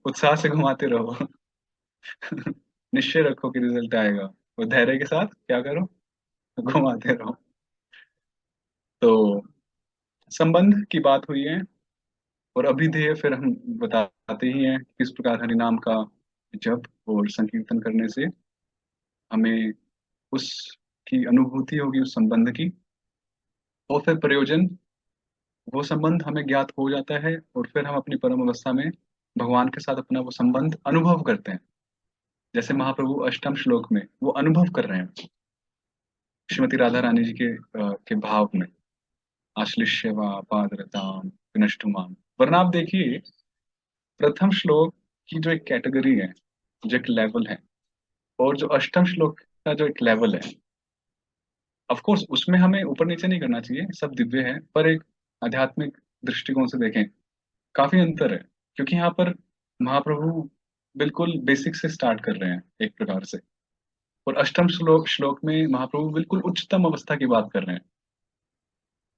उत्साह से घुमाते रहो। निश्चय रखो कि रिजल्ट आएगा, और धैर्य के साथ क्या करो? घुमाते रहो। तो संबंध की बात हुई है, और अभिधेय फिर हम बताते ही हैं किस प्रकार हरि नाम का जप और संकीर्तन करने से हमें उसकी अनुभूति होगी उस संबंध की। और फिर प्रयोजन, वो संबंध हमें ज्ञात हो जाता है, और फिर हम अपनी परम अवस्था में भगवान के साथ अपना वो संबंध अनुभव करते हैं। जैसे महाप्रभु अष्टम श्लोक में वो अनुभव कर रहे हैं श्रीमती राधा रानी जी के भाव में। आश्लिष्य वा पादरताम विनष्टुमाम। वरना आप देखिए, प्रथम श्लोक की जो एक कैटेगरी है, जो एक लेवल है, और जो अष्टम श्लोक का जो एक लेवल है, ऑफ कोर्स उसमें हमें ऊपर नीचे नहीं करना चाहिए, सब दिव्य है, पर एक आध्यात्मिक दृष्टिकोण से देखें, काफी अंतर है। क्योंकि यहाँ पर महाप्रभु बिल्कुल बेसिक से स्टार्ट कर रहे हैं एक प्रकार से, और अष्टम श्लोक श्लोक में महाप्रभु बिल्कुल उच्चतम अवस्था की बात कर रहे हैं।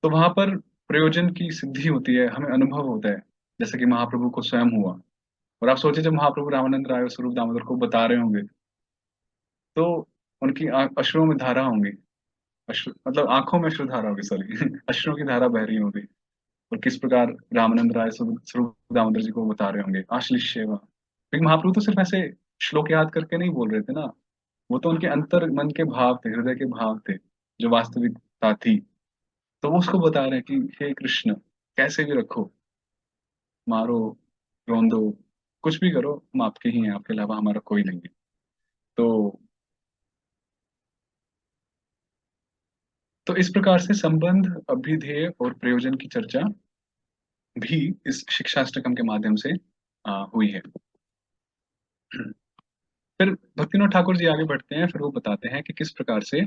तो वहां पर प्रयोजन की सिद्धि होती है, हमें अनुभव होता है, जैसे कि महाप्रभु को स्वयं हुआ। और आप सोचिए, जब महाप्रभु रामानंद राय और स्वरूप दामोदर को बता रहे होंगे, तो उनकी अश्रुओं में धारा होंगी। अश्रु मतलब आंखों में अश्रु धारा होगी, सॉरी। अश्रुओं की धारा बह रही होगी। और किस प्रकार रामानंद राय स्वरूप दामोदर जी को बता रहे होंगे आश्लिष सेवा। क्योंकि महाप्रभु तो सिर्फ ऐसे श्लोक याद करके नहीं बोल रहे थे ना, वो तो उनके अंतर मन के भाव थे, हृदय के भाव थे, जो वास्तविकता थी। तो वो उसको बता रहे हैं कि हे कृष्ण, कैसे भी रखो, मारो, रोंदो, कुछ भी करो, हम आपके ही हैं, आपके अलावा हमारा कोई नहीं है। तो तो इस प्रकार से संबंध, अभिधेय और प्रयोजन की चर्चा भी इस शिक्षाष्टकम के माध्यम से हुई है। फिर भक्तिनाथ ठाकुर जी आगे बढ़ते हैं, फिर वो बताते हैं कि किस प्रकार से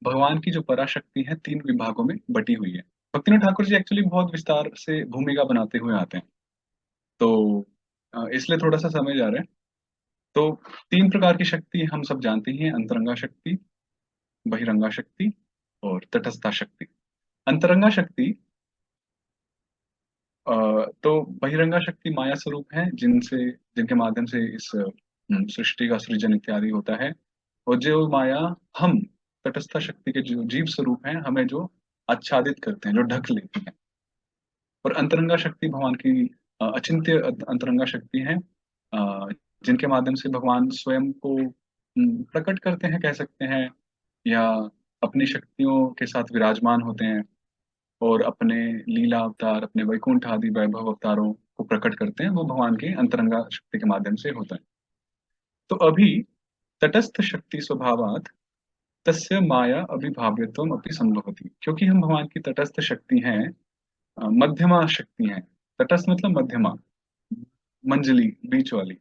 भगवान की जो पराशक्ति है तीन विभागों में बटी हुई है। भक्तिनाथ ठाकुर जी एक्चुअली बहुत विस्तार से भूमिका बनाते हुए आते हैं, तो इसलिए थोड़ा सा समय जा रहा है। तो तीन प्रकार की शक्ति हम सब जानते ही हैं: अंतरंगा शक्ति, बहिरंगा शक्ति और तटस्था शक्ति। अंतरंगा शक्ति, तो बहिरंगा शक्ति माया स्वरूप है, जिनके माध्यम से इस सृष्टि का सृजन इत्यादि होता है। और जो माया, हम तटस्थ शक्ति के जो जीव स्वरूप हैं, हमें जो आच्छादित करते हैं, जो ढक लेते हैं। और अंतरंगा शक्ति भगवान की अचिंत्य अंतरंगा शक्ति है, अ, जिनके माध्यम से भगवान स्वयं को प्रकट करते हैं, कह सकते हैं, या अपनी शक्तियों के साथ विराजमान होते हैं, और अपने लीला अवतार, अपने वैकुंठ आदि वैभव अवतारों को प्रकट करते हैं। वो भगवान के अंतरंगा शक्ति के माध्यम से होता है। तो अभी तटस्थ शक्ति स्वभावात तस्य माया अभिभाव्यत्वम अपि संभवति। क्योंकि हम भगवान की तटस्थ शक्ति हैं, मध्यमा शक्ति हैं। तटस्थ मतलब मध्यमा, मंजली, बीच वाली।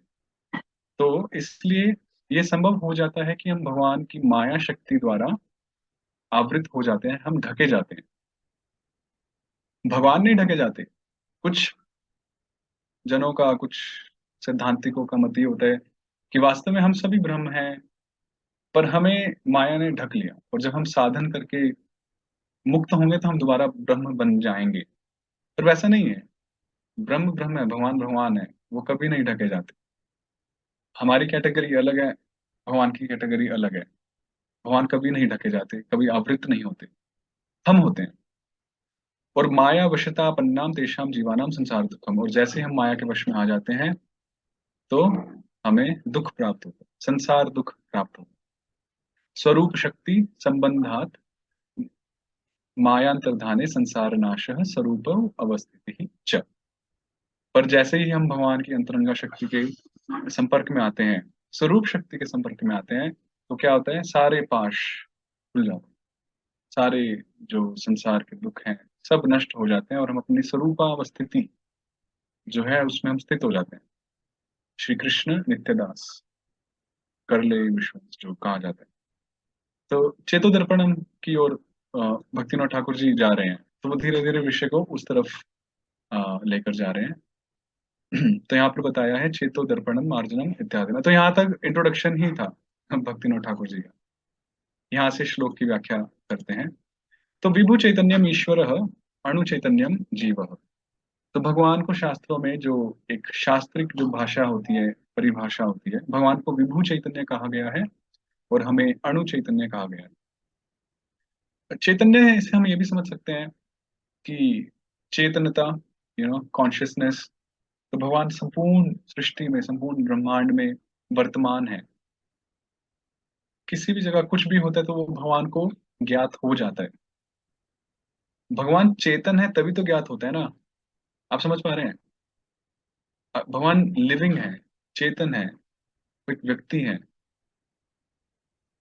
तो इसलिए ये संभव हो जाता है कि हम भगवान की माया शक्ति द्वारा आवृत हो जाते हैं, हम ढके जाते हैं। भगवान नहीं ढके जाते। कुछ जनों का, कुछ सिद्धांतिकों का मत ये होता है कि वास्तव में हम सभी ब्रह्म हैं, पर हमें माया ने ढक लिया, और जब हम साधन करके मुक्त होंगे तो हम दोबारा ब्रह्म बन जाएंगे। पर वैसा नहीं है। ब्रह्म ब्रह्म है, भगवान भगवान है, वो कभी नहीं ढके जाते। हमारी कैटेगरी अलग है, भगवान की कैटेगरी अलग है। भगवान कभी नहीं ढके जाते, कभी आवृत नहीं होते, हम होते हैं। और माया वशता पन्नाम तेषाम जीवानाम संसार दुखम। और जैसे हम माया के वश में आ जाते हैं, तो हमें दुख प्राप्त होता है, संसार दुख प्राप्त होता है। स्वरूप शक्ति संबंधात मायांतर्धाने संसार नाश स्वरूप अवस्थिति च। पर जैसे ही हम भगवान की अंतरंगा शक्ति के संपर्क में आते हैं, स्वरूप शक्ति के संपर्क में आते हैं, तो क्या होता है, सारे पाश खुल जाते हैं। सारे जो संसार के दुख हैं, सब नष्ट हो जाते हैं, और हम अपनी स्वरूपावस्थिति जो है उसमें हम स्थित हो जाते हैं। श्री कृष्ण नित्यदास कर ले विश्वास, जो कहा जाता है। तो चेतो दर्पणम की ओर भक्तिनाथ ठाकुर जी जा रहे हैं, तो वो धीरे धीरे विषय को उस तरफ लेकर जा रहे हैं। तो यहाँ पर बताया है चेतो दर्पणम मार्जनम इत्यादि में, तो यहाँ तक इंट्रोडक्शन ही था भक्तिनाथ ठाकुर जी का। यहाँ से श्लोक की व्याख्या करते हैं। तो विभु चैतन्यम ईश्वर, अणु चैतन्यम जीव। तो भगवान को शास्त्रों में जो एक शास्त्रिक जो भाषा होती है, परिभाषा होती है, भगवान को विभु चैतन्य कहा गया है और हमें अणु चैतन्य कहा गया है। चैतन्य से हम ये भी समझ सकते हैं कि चेतनता, कॉन्शियसनेस। तो भगवान संपूर्ण सृष्टि में, संपूर्ण ब्रह्मांड में वर्तमान है। किसी भी जगह कुछ भी होता है तो वो भगवान को ज्ञात हो जाता है। भगवान चेतन है तभी तो ज्ञात होता है ना। आप समझ पा रहे हैं? भगवान लिविंग है, चेतन है, एक व्यक्ति है,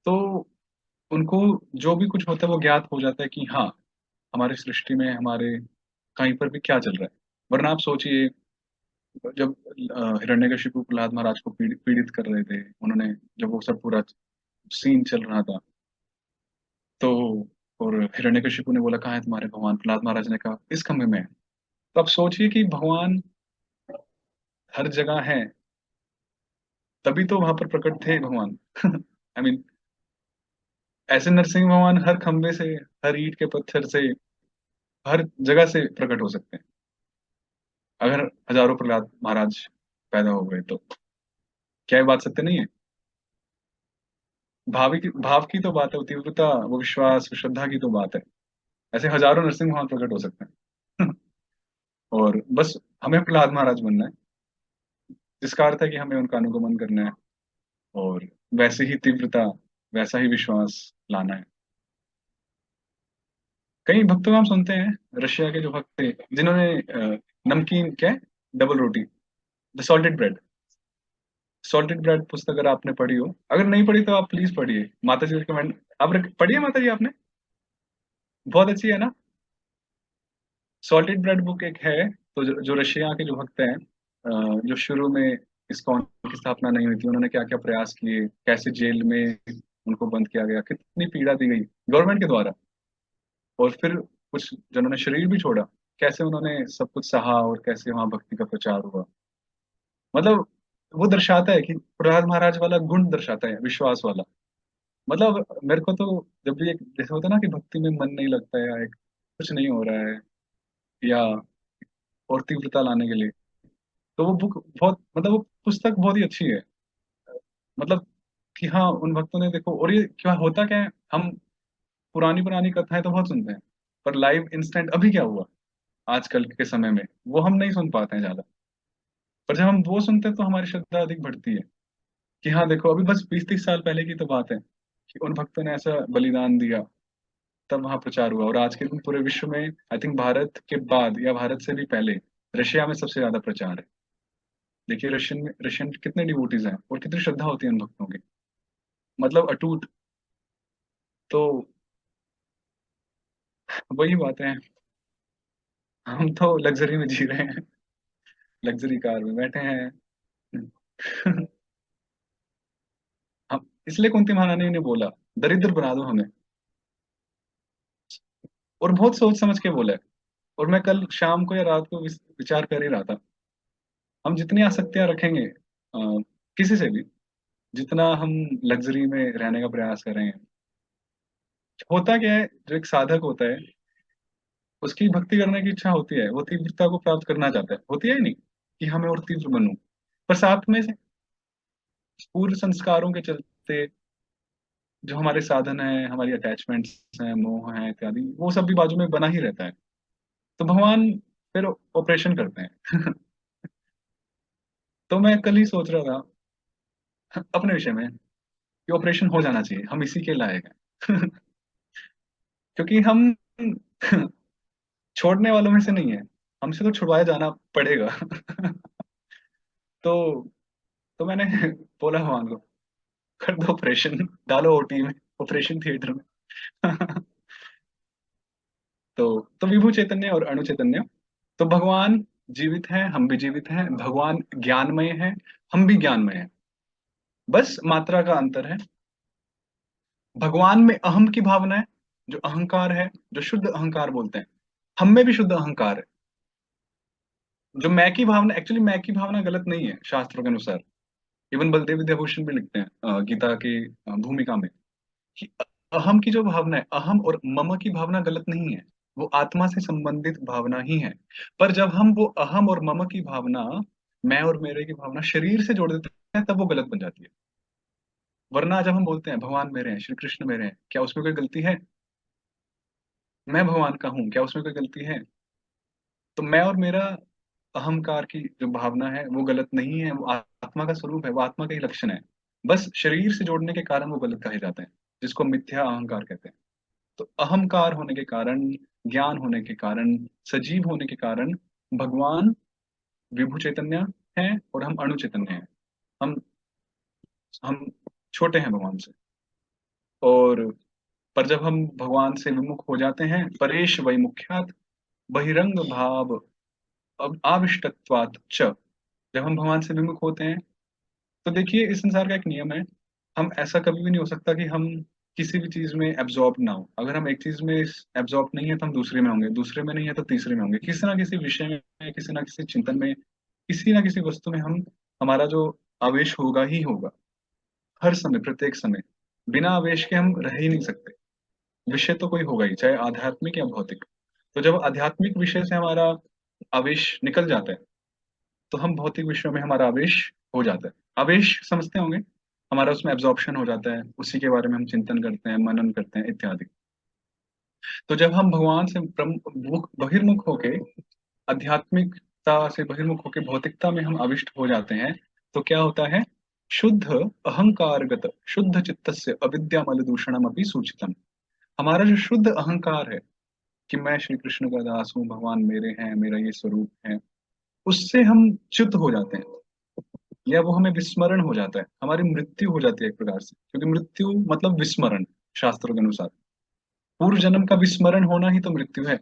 तो उनको जो भी कुछ होता है वो ज्ञात हो जाता है कि हाँ, हमारी सृष्टि में, हमारे कहीं पर भी क्या चल रहा है। वरना आप सोचिए, जब हिरण्यकशिपु प्रहलाद महाराज को पीड़ित कर रहे थे, उन्होंने जब वो सब पूरा सीन चल रहा था, तो और हिरण्यकशिपु ने बोला कहाँ है तुम्हारे भगवान, प्रहलाद महाराज ने कहा इस कमरे में है। तो आप सोचिए कि भगवान हर जगह है, तभी तो वहां पर प्रकट थे भगवान। आई मीन, ऐसे नरसिंह भगवान हर खंबे से, हर ईंट के पत्थर से, हर जगह से प्रकट हो सकते हैं, अगर हजारों प्रहलाद महाराज पैदा हो गए तो। क्या ये बात सत्य नहीं है? भाव की तो बात है, वो तीव्रता, वो विश्वास, वो श्रद्धा की तो बात है। ऐसे हजारों नरसिंह भगवान प्रकट हो सकते हैं। और बस हमें प्रहलाद महाराज बनना है, जिसका अर्थ है कि हमें उनका अनुगमन करना है और वैसे ही तीव्रता, वैसा ही विश्वास लाना है। कई भक्तों का हम सुनते हैं, रशिया के जो भक्त थे, जिन्होंने नमकीन क्या है, double roti, the salted bread, salted bread पुस्तक अगर आपने पढ़ी हो, अगर नहीं पढ़ी तो आप प्लीज पढ़िए, माता जी रिकमेंड। आप पढ़िए माता जी आपने, बहुत अच्छी है ना। सॉल्टेड ब्रेड बुक एक है। तो जो रशिया के जो भक्त हैं, जो शुरू में इस्कॉन की स्थापना नहीं हुई थी, उन्होंने क्या क्या प्रयास किए, कैसे जेल में उनको बंद किया गया, कितनी पीड़ा दी गई गवर्नमेंट के द्वारा, और फिर कुछ जिन्होंने शरीर भी छोड़ा, कैसे उन्होंने सब कुछ सहा और कैसे वहां भक्ति का प्रचार हुआ। मतलब वो दर्शाता है कि प्रहलाद महाराज वाला गुण दर्शाता है, विश्वास वाला। मतलब मेरे को तो जब भी एक जैसे होता है ना कि भक्ति में मन नहीं लगता है, या एक कुछ नहीं हो रहा है, या और तीव्रता लाने के लिए, तो वो बुक बहुत, मतलब वो पुस्तक बहुत ही अच्छी है। मतलब कि हाँ, उन भक्तों ने देखो, और ये क्या होता क्या है, हम पुरानी पुरानी कथाएं तो बहुत सुनते हैं, पर लाइव इंस्टेंट अभी क्या हुआ आजकल के समय में, वो हम नहीं सुन पाते हैं ज्यादा। पर जब हम वो सुनते हैं तो हमारी श्रद्धा अधिक बढ़ती है कि हाँ देखो, अभी बस 20-30 साल पहले की तो बात है कि उन भक्तों ने ऐसा बलिदान दिया, तब वहां प्रचार हुआ, और आज के दिन पूरे विश्व में, आई थिंक भारत के बाद या भारत से भी पहले, रशिया में सबसे ज्यादा प्रचार है। देखिए रशियन में, रशियन कितने डिवोटीज हैं और कितनी श्रद्धा होती है उन भक्तों की, मतलब अटूट। तो वही बात है, हम तो लग्जरी में जी रहे हैं, लग्जरी कार में बैठे हैं। हम इसलिए कुंती महारानी ने बोला, दरिद्र बना दो हमें, और बहुत सोच समझ के बोला है। और मैं कल शाम को या रात को विचार कर ही रहा था, हम जितनी आसक्तियां रखेंगे, किसी से भी, जितना हम लग्जरी में रहने का प्रयास कर रहे हैं, होता क्या है, जो एक साधक होता है, उसकी भक्ति करने की इच्छा होती है, वो तीव्रता को प्राप्त करना चाहता है, होती है ही नहीं कि हमें और तीव्र बनूं, पर साथ में से पूर्व संस्कारों के चलते जो हमारे साधन है, हमारी अटैचमेंट्स हैं, मोह है इत्यादि, वो सब भी बाजू में बना ही रहता है। तो भगवान फिर ऑपरेशन करते हैं। तो मैं कल ही सोच रहा था अपने विषय में कि ऑपरेशन हो जाना चाहिए, हम इसी के लायक हैं। क्योंकि हम छोड़ने वालों में से नहीं है, हमसे तो छुड़वाया जाना पड़ेगा। तो तो मैंने बोला भगवान को, कर दो ऑपरेशन, डालो ओटी में, ऑपरेशन थिएटर में। तो विभू चैतन्य और अणु चैतन्य, तो भगवान जीवित है, हम भी जीवित हैं, भगवान ज्ञानमय है, हम भी ज्ञानमय हैं, बस मात्रा का अंतर है। भगवान में अहम की भावना है, जो अहंकार है, जो शुद्ध अहंकार बोलते हैं, हम में भी शुद्ध अहंकार है। जो मैं की भावना, एक्चुअली मैं की भावना गलत नहीं है शास्त्रों के अनुसार। इवन बलदेव विद्याभूषण भी लिखते हैं गीता की भूमिका में कि अहम की जो भावना है, अहम और मम की भावना गलत नहीं है, वो आत्मा से संबंधित भावना ही है। पर जब हम वो अहम और मम की भावना, मैं और मेरे की भावना शरीर से जोड़ देते हैं, तब वो गलत बन जाती है। वरना जब हम बोलते हैं भगवान मेरे हैं, श्री कृष्ण मेरे हैं, क्या उसमें कोई गलती है? मैं भगवान का हूँ, क्या उसमें कोई गलती है? तो मैं और मेरा अहंकार की जो भावना है वो गलत नहीं है, वो आत्मा का स्वरूप है, वो आत्मा का ही लक्षण है। बस शरीर से जोड़ने के कारण वो गलत कहे जाते हैं, जिसको मिथ्या अहंकार कहते हैं। तो अहंकार होने के कारण, ज्ञान होने के कारण, सजीव होने के कारण भगवान विभु चैतन्य है और हम अणु चैतन्य हैं। हम छोटे हैं भगवान से। और पर जब हम भगवान से विमुख हो जाते हैं, परेश वैमुख्यात बहिरंग भाव अब आविष्टत्वात् च, जब हम भगवान से विमुख होते हैं, तो देखिए इस संसार का एक नियम है, हम ऐसा कभी भी नहीं हो सकता कि हम किसी भी चीज में एब्जॉर्ब ना हो। अगर हम एक चीज में एब्जॉर्ब नहीं है तो हम दूसरे में होंगे, दूसरे में नहीं है तो तीसरे में होंगे, किसी ना किसी विषय में, किसी ना किसी चिंतन में, किसी ना किसी वस्तु में हम, हमारा जो आवेश होगा ही होगा। हर समय, प्रत्येक समय बिना आवेश के हम रह ही नहीं सकते। विषय तो कोई होगा ही, चाहे आध्यात्मिक या भौतिक। तो जब आध्यात्मिक विषय से हमारा आवेश निकल जाता है, तो हम भौतिक विषयों में हमारा आवेश हो जाता है। आवेश समझते होंगे, हमारा उसमें एब्जॉर्प्शन हो जाता है, उसी के बारे में हम चिंतन करते हैं, मनन करते हैं इत्यादि। तो जब हम भगवान से बहिर्मुख होके, आध्यात्मिकता से बहिर्मुख होके भौतिकता में हम अविष्ट हो जाते हैं, तो क्या होता है? शुद्ध अहंकारगत शुद्ध चित्तस्य अविद्यामल दूषणम अपनी सूचितम। हमारा जो शुद्ध अहंकार है कि मैं श्री कृष्ण का दास हूँ, भगवान मेरे हैं, मेरा ये स्वरूप है, उससे हम च्युत हो जाते हैं, या वो हमें विस्मरण हो जाता है, हमारी मृत्यु हो जाती है एक प्रकार से, क्योंकि मृत्यु मतलब विस्मरण। शास्त्रों के अनुसार पूर्व जन्म का विस्मरण होना ही तो मृत्यु है।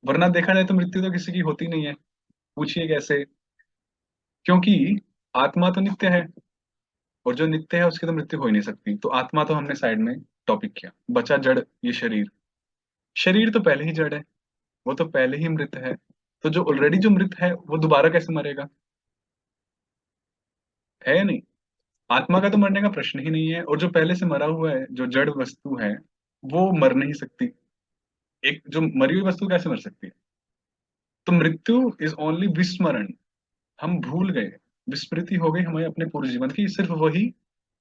वरना देखा जाए तो मृत्यु तो किसी की होती नहीं है। पूछिए कैसे? क्योंकि आत्मा तो नित्य है, और जो नित्य है उसकी तो मृत्यु हो ही नहीं सकती। तो आत्मा तो हमने साइड में टॉपिक किया, बचा जड़, ये शरीर। शरीर तो पहले ही जड़ है, वो तो पहले ही मृत है। तो जो ऑलरेडी जो मृत है वो दोबारा कैसे मरेगा? है नहीं। आत्मा का तो मरने का प्रश्न ही नहीं है, और जो पहले से मरा हुआ है, जो जड़ वस्तु है, वो मर नहीं सकती। एक जो मरी हुई वस्तु कैसे मर सकती है? तो मृत्यु इज ओनली विस्मरण। हम भूल गए, विस्मृति हो गई हमें अपने पूर्व जीवन की, सिर्फ वही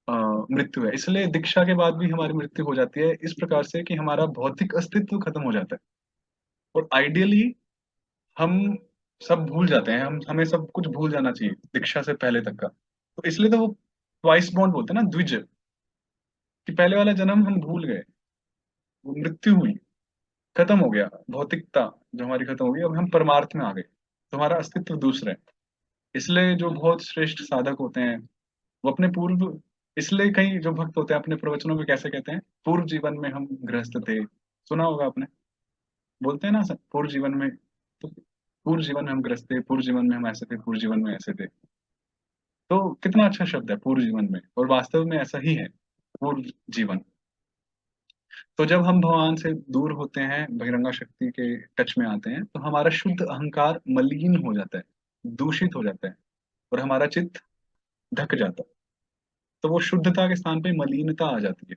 अ, मृत्यु है। इसलिए दीक्षा के बाद भी हमारी मृत्यु हो जाती है, इस प्रकार से कि हमारा भौतिक अस्तित्व खत्म हो जाता है। और आइडियली हम सब भूल जाते हैं, हम हमें सब कुछ भूल जाना चाहिए दीक्षा से पहले तक का। तो इसलिए तो वो ट्वाइस बॉन्ड बोलते हैं ना, द्विज, कि पहले वाला जन्म हम भूल गए, वो मृत्यु हुई, खत्म हो गया भौतिकता, जो हमारी खत्म हो गई, अब हम परमार्थ में आ गए, तो हमारा अस्तित्व दूसरा है। इसलिए जो बहुत श्रेष्ठ साधक होते हैं, वो अपने पूर्व, इसलिए कई जो भक्त होते हैं अपने प्रवचनों में कैसे कहते हैं, पूर्व जीवन में हम गृहस्थ थे। सुना होगा आपने, बोलते हैं ना पूर्व जीवन में, तो पूर्व जीवन में हम गृहस्थ थे, पूर्व जीवन में हम ऐसे थे, पूर्व जीवन में ऐसे थे। तो कितना अच्छा शब्द है पूर्व जीवन में, और वास्तव में ऐसा ही है पूर्व जीवन। तो जब हम भगवान से दूर होते हैं, बहिरंगा शक्ति के टच में आते हैं, तो हमारा शुद्ध अहंकार मलिन हो जाता है, दूषित हो जाता है, और हमारा चित्त ढक जाता है। तो वो शुद्धता के स्थान पे मलिनता आ जाती है।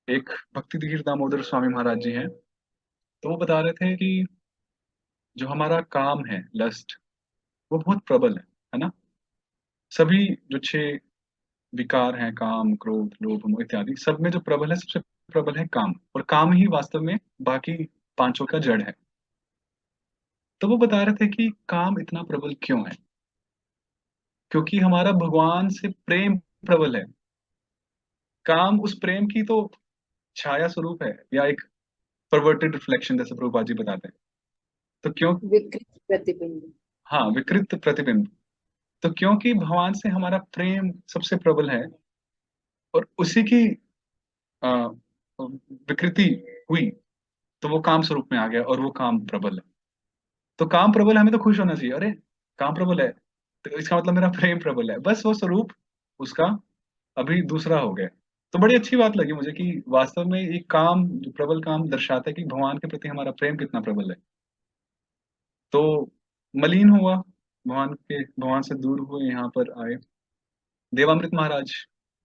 एक भक्ति धीर दामोदर स्वामी महाराज जी हैं, तो वो बता रहे थे कि जो हमारा काम है, लस्ट, वो बहुत प्रबल है ना? सभी जो छह विकार हैं, काम, क्रोध, लोभ, मोह इत्यादि, सब में जो प्रबल है, सबसे प्रबल है काम, और काम ही वास्तव में बाकी पांचों का जड़ है। तो वो बता रहे थे कि काम इतना प्रबल क्यों है? क्योंकि हमारा भगवान से प्रेम प्रबल है। काम उस प्रेम की तो छाया स्वरूप है, या एक परवर्टेड रिफ्लेक्शन, जैसे प्रभुपाद जी बताते हैं। तो क्यों? विकृत प्रतिबिंब। हाँ, विकृत प्रतिबिंब। तो क्योंकि भगवान से हमारा प्रेम सबसे प्रबल है, और उसी की अ, विकृति हुई, तो वो काम स्वरूप में आ गया, और वो काम प्रबल है। तो काम प्रबल है, हमें तो खुश होना चाहिए, अरे काम प्रबल है, तो इसका मतलब मेरा प्रेम प्रबल है, बस वो स्वरूप उसका अभी दूसरा हो गया। तो बड़ी अच्छी बात लगी मुझे कि वास्तव में ये काम, जो प्रबल काम दर्शाता है कि भगवान के प्रति हमारा प्रेम कितना प्रबल है। तो मलिन हुआ, भगवान से दूर हुए, यहाँ पर आए। देवामृत महाराज,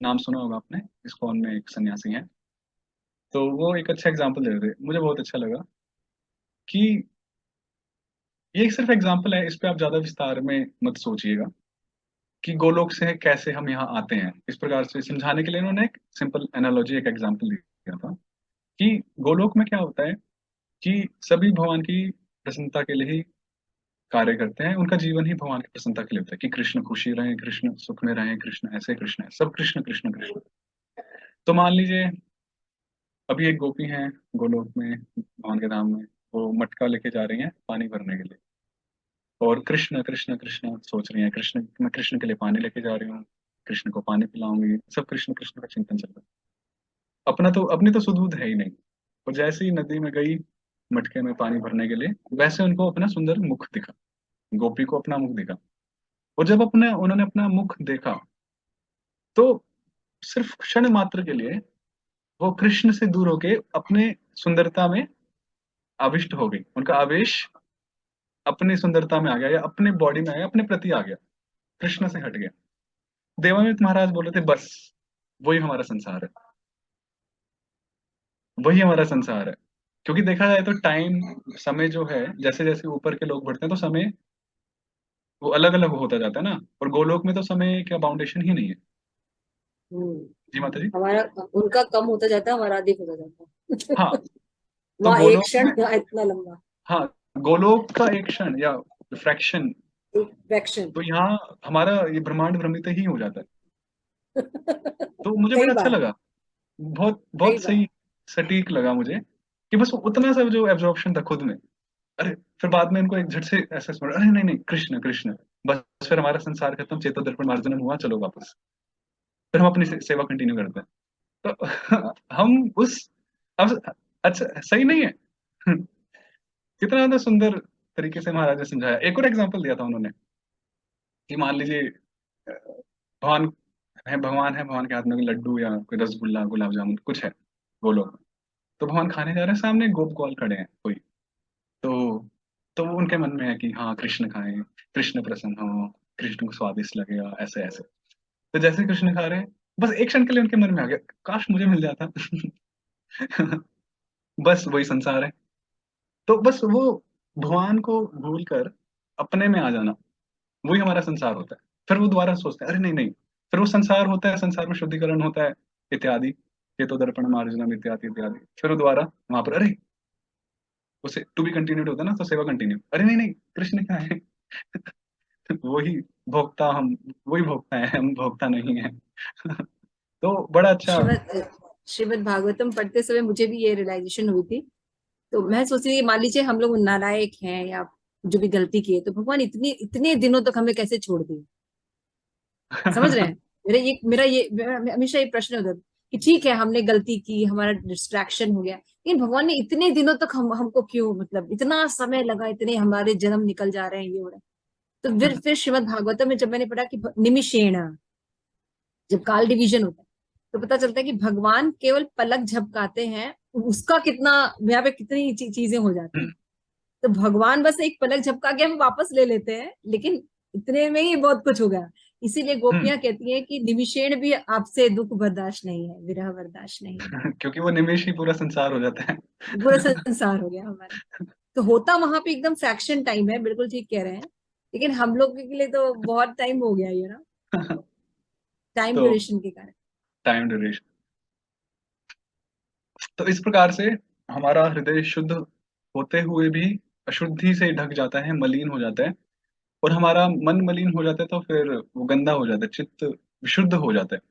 नाम सुना होगा आपने, इस्कॉन में एक सन्यासी हैं। तो वो एक अच्छा एग्जाम्पल दे रहे थे, मुझे बहुत अच्छा लगा कि ये एक सिर्फ एग्जाम्पल है, इस पे आप ज्यादा विस्तार में मत सोचिएगा कि गोलोक से कैसे हम यहाँ आते हैं। इस प्रकार से समझाने के लिए उन्होंने एक सिंपल एनालॉजी, एक एग्जाम्पल दिया था कि गोलोक में क्या होता है कि सभी भगवान की प्रसन्नता के लिए ही कार्य करते हैं, उनका जीवन ही भगवान की प्रसन्नता के लिए होता है कि कृष्ण खुशी रहें, कृष्ण सुख में रहें, कृष्ण ऐसे, कृष्ण है सब, कृष्ण कृष्ण कृष्ण। तो मान लीजिए अभी एक गोपी है गोलोक में, भगवान के धाम में, वो मटका लेके जा रही है पानी भरने के लिए, और कृष्ण कृष्ण कृष्ण सोच रही है, कृष्ण, मैं कृष्ण के लिए पानी लेके जा रही हूँ, कृष्ण को पानी पिलाऊंगी, सब कृष्ण कृष्ण का चिंतन चल रहा है। अपना तो, अपनी तो सुध है ही नहीं। और जैसे ही नदी में गई मटके में पानी भरने के लिए, वैसे उनको अपना सुंदर मुख दिखा, गोपी को अपना मुख दिखा। और जब अपने उन्होंने अपना मुख देखा, तो सिर्फ क्षण मात्र के लिए वो कृष्ण से दूर होके अपने सुंदरता में आविष्ट हो गई, उनका आवेश अपनी सुंदरता में आ गया, या अपने बॉडी में आ गया, अपने प्रति आ गया, कृष्ण से हट गया। देवामित महाराज बोल रहे थे बस वही हमारा संसार है, वही हमारा संसार है। क्योंकि देखा जाए तो टाइम, समय जो है, जैसे जैसे ऊपर के लोग बढ़ते हैं तो समय वो अलग अलग होता जाता है ना। और गोलोक में तो समय का बाउंडेशन ही नहीं है। हम्म। जी माता जी। हमारा, उनका कम होता जाता है, हमारा अधिक होता जाता हाँ, है। तो वहां एक गोलोक क्षण में, यहाँ इतना लंबा। हाँ, गोलोक का एक क्षण या फ्रैक्शन, एक फ्रैक्शन। तो यहाँ हमारा ये ब्रह्मांड भ्रमित ही हो जाता है। तो मुझे सही बड़ा अच्छा बात। लगा, बहुत सही बहुत बात। सही, सटीक लगा मुझे कि बस उतना सा जो एब्जॉर्प्शन था खुद में। अरे फिर बाद में इनको एक झट से ऐसा स्मरण, अरे नहीं नहीं कृष्ण कृष्ण, बस फिर हमारा संसार खत्म, चेतो दर्पण मार्जनम हुआ, चलो वापस। फिर हम अपनी सेवा कंटिन्यू करते हैं। तो हम उस, अब अच्छा सही नहीं है? कितना ज्यादा सुंदर तरीके से महाराज ने समझाया। एक और एग्जांपल दिया था उन्होंने कि मान लीजिए भगवान भगवान है, भगवान के हाथ में कोई लड्डू या कोई रसगुल्ला गुलाब जामुन कुछ है, बोलो। तो भगवान खाने जा रहे हैं, सामने गोप ग्वाल खड़े हैं कोई, तो तो वो उनके मन में है कि हाँ कृष्ण खाएं, कृष्ण प्रसन्न हो, कृष्ण को स्वादिष्ट लगेगा, ऐसे ऐसे। तो जैसे कृष्ण खा रहे हैं, बस एक क्षण के लिए उनके मन में आ गया, काश मुझे मिल जाता। बस वही संसार है। तो बस वो भगवान को भूल कर अपने में आ जाना, वही हमारा संसार होता है। फिर वो दोबारा सोचते हैं, अरे नहीं नहीं, फिर वो संसार होता है, संसार में शुद्धिकरण होता है इत्यादि, ये तो दर्पण मार्जनम इत्यादि इत्यादि। फिर वो दोबारा वहां पर, अरे उसे टू बी कंटिन्यूड होता है ना, तो सेवा कंटिन्यू, अरे नहीं नहीं कृष्ण क्या है। वही भोक्ता हम, वही भोक्ता है, हम भोक्ता नहीं है। तो बड़ा अच्छा। श्रीमद श्रीमद भागवतम पढ़ते समय मुझे भी ये रियलाइजेशन हुई थी। तो मैं सोच रही थी, मान लीजिए हम लोग नालायक हैं या जो भी गलती की है, तो भगवान इतने इतने दिनों तक हमें कैसे छोड़ दिए। समझ रहे हैं? मेरा हमेशा ये प्रश्न होता है कि ठीक है हमने गलती की, हमारा डिस्ट्रैक्शन हो गया, लेकिन भगवान ने इतने दिनों तक हमको क्यों, मतलब इतना समय लगा, इतने हमारे जन्म निकल जा रहे हैं, ये हो रहा है। तो फिर श्रीमद भागवतम में जब मैंने पढ़ा कि निमिषेण, जब काल डिवीजन होता है, तो पता चलता है कि भगवान केवल पलक झपकाते हैं, उसका कितना, यहाँ पे कितनी चीजें हो जाती हैं। तो भगवान बस एक पलक झपका के हम वापस ले लेते हैं, लेकिन इतने में ही बहुत कुछ हो गया। इसीलिए गोपियां कहती हैं कि निमिषेण भी आपसे दुख बर्दाश्त नहीं है, विरह बर्दाश्त नहीं है। क्योंकि वो निमेश ही पूरा संसार हो जाता है। पूरा संसार हो गया हमारा। तो होता वहां पे एकदम फ्रैक्शन टाइम है, बिल्कुल ठीक कह रहे हैं। लेकिन हम लोग के लिए तो बहुत टाइम हो गया, ये ना, टाइम तो ड्यूरेशन के कारण। Time duration. तो इस प्रकार से हमारा हृदय शुद्ध होते हुए भी अशुद्धि से ढक जाता है, मलिन हो जाता है। और हमारा मन मलिन हो जाता है, तो फिर वो गंदा हो जाता है, चित्त विशुद्ध हो जाता है।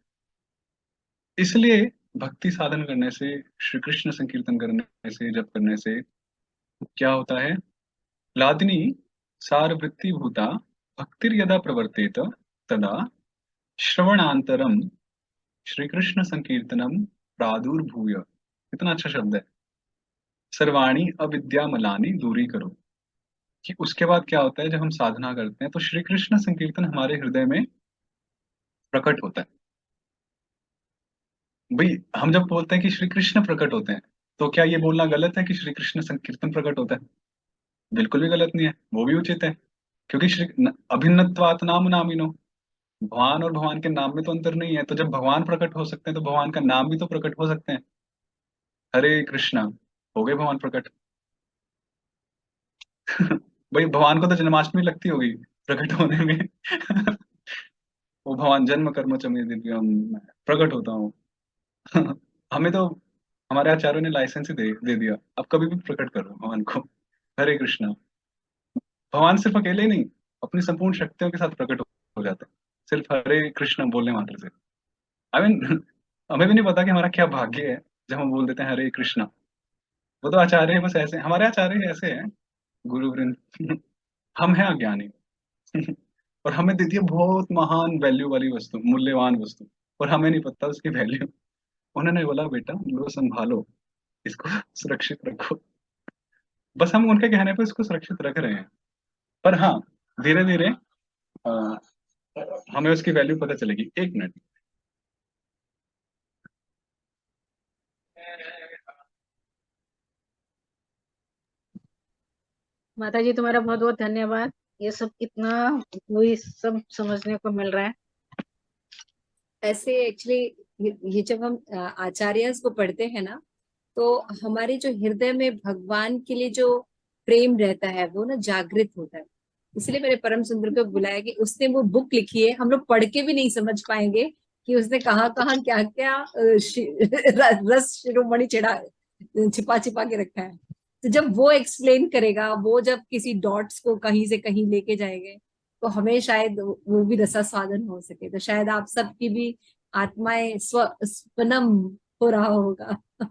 इसलिए भक्ति साधन करने से, श्री कृष्ण संकीर्तन करने से, जप करने से क्या होता है, लादिनी सारवृत्ति भूता भक्तिर यदा प्रवर्तेत, तदा श्रवणांतरम श्री कृष्ण संकीर्तनम प्रादुर्भूय। कितना अच्छा शब्द है, सर्वाणी अविद्यामलानि दूरी करो। कि उसके बाद क्या होता है, जब हम साधना करते हैं तो श्री कृष्ण संकीर्तन हमारे हृदय में प्रकट होता है। भाई हम जब बोलते हैं कि श्री कृष्ण प्रकट होते हैं, तो क्या ये बोलना गलत है कि श्री कृष्ण संकीर्तन प्रकट होता है? बिल्कुल भी गलत नहीं है, वो भी उचित है। क्योंकि अभिन्नत्वात् नाम नामिनो, भगवान और भगवान के नाम में तो अंतर नहीं है, तो जब भगवान प्रकट हो सकते हैं तो भगवान का नाम भी तो प्रकट हो सकते हैं। हरे कृष्णा, हो गए भगवान प्रकट। भाई भगवान को तो जन्माष्टमी लगती होगी प्रकट होने में। वो भगवान जन्म कर्म च मे दिव्यम, मैं प्रकट होता हूँ। हमें तो हमारे आचार्यों ने लाइसेंस ही दे दिया, अब कभी भी प्रकट करो भगवान को। हरे कृष्णा। भगवान सिर्फ अकेले ही नहीं, अपनी संपूर्ण शक्तियों के साथ प्रकट हो जाते हैं, सिर्फ हरे कृष्ण बोलने मात्र से। आई मीन हमें भी नहीं पता कि हमारा क्या भाग्य है जब हम बोल देते हैं हरे कृष्णा। वो तो आचार्य बस ऐसे, हमारे आचार्य ऐसे हैं, गुरु वृंद। हम हैं अज्ञानी। और हमें दे दिया बहुत महान वैल्यू वाली वस्तु, मूल्यवान वस्तु, और हमें नहीं पता उसकी वैल्यू। उन्होंने बोला बेटा लो संभालो, इसको सुरक्षित रखो। बस हम उनके कहने पे इसको सुरक्षित रख रहे हैं। पर हाँ, धीरे धीरे हमें उसकी वैल्यू पता चलेगी। एक मिनट। माता जी तुम्हारा बहुत बहुत धन्यवाद, ये सब कितना वही सब समझने को मिल रहा है। ऐसे एक्चुअली ये जब हम आचार्य को पढ़ते हैं ना, तो हमारे जो हृदय में भगवान के लिए जो प्रेम रहता है वो ना जागृत होता है। इसलिए मैंने परम सुंदर को बुलाया कि उसने वो बुक लिखी है, हम लोग पढ़ के भी नहीं समझ पाएंगे कि उसने कहाँ कहाँ क्या क्या रस शिरोमणि चढ़ा छिपा छिपा के रखा है। तो जब वो एक्सप्लेन करेगा, वो जब किसी डॉट्स को कहीं से कहीं लेके जाएंगे, तो हमें शायद वो भी रसास्वादन हो सके। तो शायद आप सबकी भी आत्माएं स्वनम हो रहा होगा। तो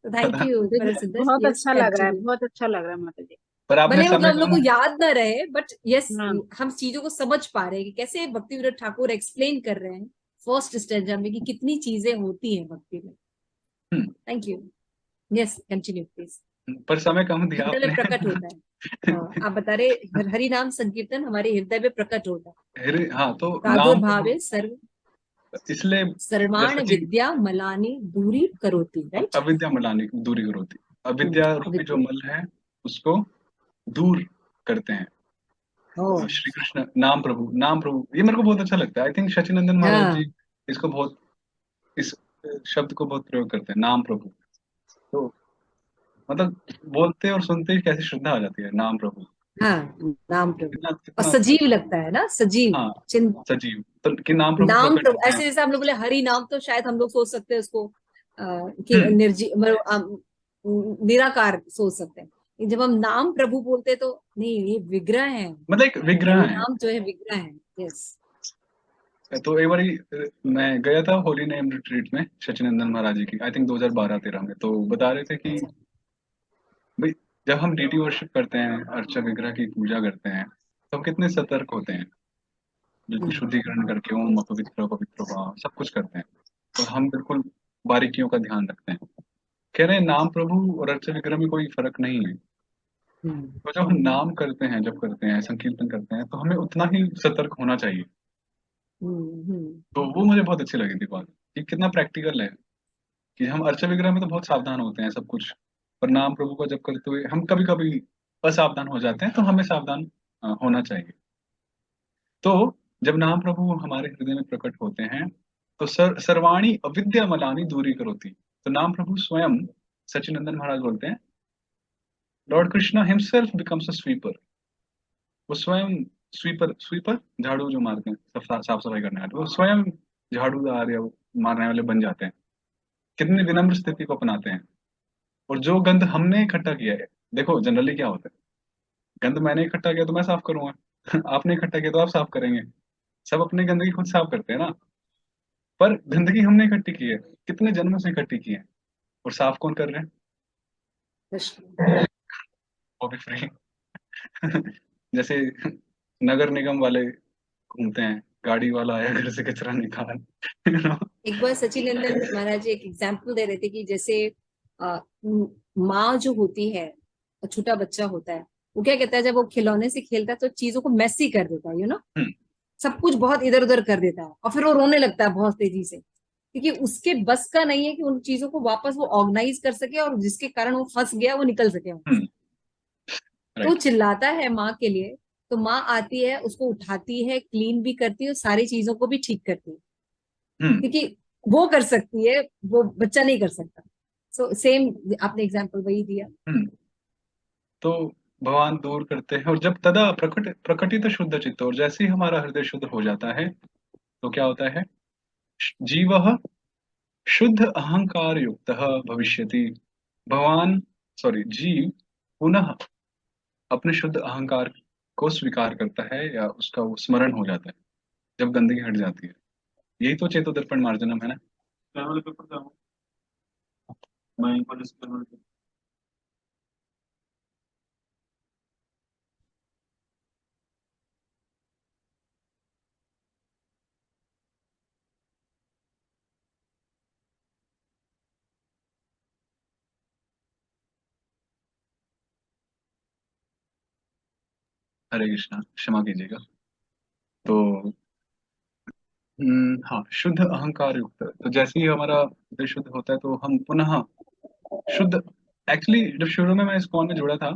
थैंक पता, यू परम मुझे सुंदर। बहुत यस अच्छा लग रहा है, कंटिन्यू। बहुत अच्छा लग रहा है माता जी। पर आपने भले मतलब समय हम लोग कम को दिया। याद ना रहे, बट यस हाँ हम चीजों को समझ पा रहे हैं कि कैसे भक्ति विनोद ठाकुर एक्सप्लेन कर रहे हैं फर्स्ट स्टैंजा में कि कितनी चीजें होती हैं भक्ति में। Hmm, thank you. Yes continue please. पर समय कम दिया हृदय में आपने। प्रकट होता है। हाँ, आप बता रहे हरि नाम संकीर्तन हमारे हृदय में प्रकट होता है। हाँ तो नाम प्रभु, प्रादुर्भावे सर्व इसलिए सर्वाण जैसे कि विद्या मलानी दूरी करोति, राइट। अविद्या मलानी दूरी होती, अविद्या रूपी जो अविद्या। मल है उसको दूर करते हैं। ओ। श्री कृष्ण नाम प्रभु, नाम प्रभु ये मेरे को बहुत अच्छा लगता है। आई थिंक सचिनंदन महाराज जी हाँ। इसको बहुत, इस शब्द को बहुत प्रयोग करते हैं, नाम प्रभु। तो मतलब बोलते और सुनते ही कैसी श्रद्धा आ जाती है, नाम प्रभु। हाँ, नाम प्रभु। कितना और कितना अच्छा सजीव लगता लगता है ना, सजीव। है। हाँ, चिंत सजीव तो कि नाम प्रभु नाम प्रकट प्रभु होते हैं। ऐसे जैसे हम लोग बोले हरि नाम, तो शायद हम लोग सोच सकते हैं उसको कि हम्म, निर्जीव मतलब निराकार सोच सकते हैं। लेकिन जब हम नाम प्रभु बोलते हैं तो नहीं, ये विग्रह है। मतलब एक विग्रह हरि है। नाम जो है विग्रह है। यस। तो एक बारी मैं गया था होली नेम रिट्रीट में सचिनंदन महाराज जी की, आई थिंक 2012-13 में। तो बता रहे थे कि अच्छा। भाई जब हम डीटी वर्शिप करते हैं, अर्चा विग्रह की पूजा करते हैं, तो हम कितने सतर्क होते हैं। बिल्कुल हम्म, शुद्धिकरण करके ओम पवित्र पवित्र सब कुछ करते हैं। तो हम बिल्कुल बारीकियों का ध्यान रखते हैं। कह रहे हैं नाम प्रभु और अर्चा विग्रह में कोई फर्क नहीं है। हम्म, तो जब हम नाम करते हैं, जब करते हैं संकीर्तन करते हैं, तो हमें उतना ही सतर्क होना चाहिए। तो वो मुझे बहुत अच्छी लगी थी बात, कि कितना प्रैक्टिकल है। कि हम अर्चा विग्रह में तो बहुत सावधान होते हैं सब कुछ, पर नाम प्रभु का जब करते हुए हम कभी कभी असावधान हो जाते हैं, तो हमें सावधान होना चाहिए। तो जब नाम प्रभु हमारे हृदय में प्रकट होते हैं, तो सर्वाणी अविद्या मलानी दूरी करोती। तो नाम प्रभु स्वयं, सचिनंदन महाराज बोलते हैं, Lord Krishna himself becomes a sweeper. वो स्वयं स्वीपर, स्वीपर झाड़ू जो मारते हैं, साफ सफाई करने वाले, वो स्वयं झाड़ूदार या वो मारने वाले बन जाते हैं। कितनी विनम्र स्थिति को अपनाते हैं। और जो गंद हमने इकट्ठा किया है, देखो जनरली क्या होता है, गंद मैंने इकट्ठा किया तो मैं साफ करूंगा। आपने इकट्ठा किया तो आप साफ करेंगे। सब अपनी गंदगी खुद साफ करते हैं ना। पर गंदगी हमने इकट्ठी की है, कितने जन्मों से इकट्ठी की है, और साफ कौन कर रहे हैं? कृष्ण। वो भी फ्री। जैसे नगर निगम वाले घूमते हैं, गाड़ी वाला आया घर से कचरा निकाल। you know? एक बार सचिनंदन महाराज जी एक एग्जाम्पल दे रहे थे कि जैसे माँ जो होती है और छोटा बच्चा होता है, वो क्या कहता है जब वो खिलौने से खेलता है तो चीजों को मेसी कर देता है, हम्म, सब कुछ बहुत इधर उधर कर देता है, और फिर वो रोने लगता है बहुत तेजी से, क्योंकि उसके बस का नहीं है कि उन चीजों को वापस वो ऑर्गेनाइज कर सके और जिसके कारण वो फंस गया वो निकल सके वहां हम्म। से। तो राइट। चिल्लाता है माँ के लिए, तो माँ आती है, उसको उठाती है, क्लीन भी करती है और सारी चीजों को भी ठीक करती है, हम्म। क्योंकि वो कर सकती है, वो बच्चा नहीं कर सकता। सो सेम, आपने एग्जाम्पल वही दिया। हम्म। तो भगवान दूर करते हैं, और जब तदा प्रकटित शुद्ध चित्त, और जैसे ही हमारा हृदय शुद्ध हो जाता है तो क्या होता है? जीव शुद्ध अहंकार युक्त भविष्यति। भगवान, सॉरी, जीव पुनः अपने शुद्ध अहंकार को स्वीकार करता है, या उसका वो स्मरण हो जाता है जब गंदगी हट जाती है। यही तो चेतो दर्पण मार्जनम है ना। क्या वाले पेपर था वो? मैं कॉलेज का। हरे कृष्णा, क्षमा कीजिएगा। तो हाँ, शुद्ध अहंकार युक्त, तो जैसे ही हमारा हृदय शुद्ध होता है तो हम पुनः शुद्ध। एक्चुअली जब शुरू में मैं इस कॉल में जुड़ा था,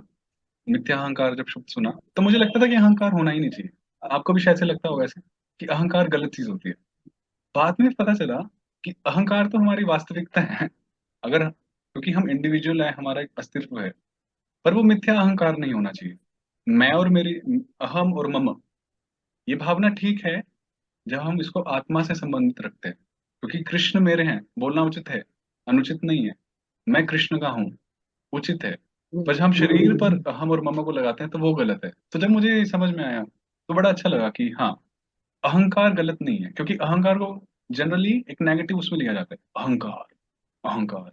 मिथ्या अहंकार जब शब्द सुना तो मुझे लगता था कि अहंकार होना ही नहीं चाहिए। आपको भी शायद से लगता होगा ऐसे कि अहंकार गलत चीज होती है। बाद में पता चला कि अहंकार तो हमारी वास्तविकता है, अगर, क्योंकि हम इंडिविजुअल है, हमारा एक अस्तित्व है। पर वो मिथ्या अहंकार नहीं होना चाहिए। मैं और मेरी, अहम और मम, ये भावना ठीक है जब हम इसको आत्मा से संबंधित रखते हैं, क्योंकि कृष्ण मेरे हैं बोलना उचित है, अनुचित नहीं है। मैं कृष्ण का हूँ, उचित है। पर जब हम शरीर पर हम और मम्मा को लगाते हैं तो वो गलत है। तो जब मुझे ये समझ में आया तो बड़ा अच्छा लगा कि हाँ, अहंकार गलत नहीं है, क्योंकि अहंकार को जनरली एक नेगेटिव उसमें लिया जाता है, अहंकार, अहंकार।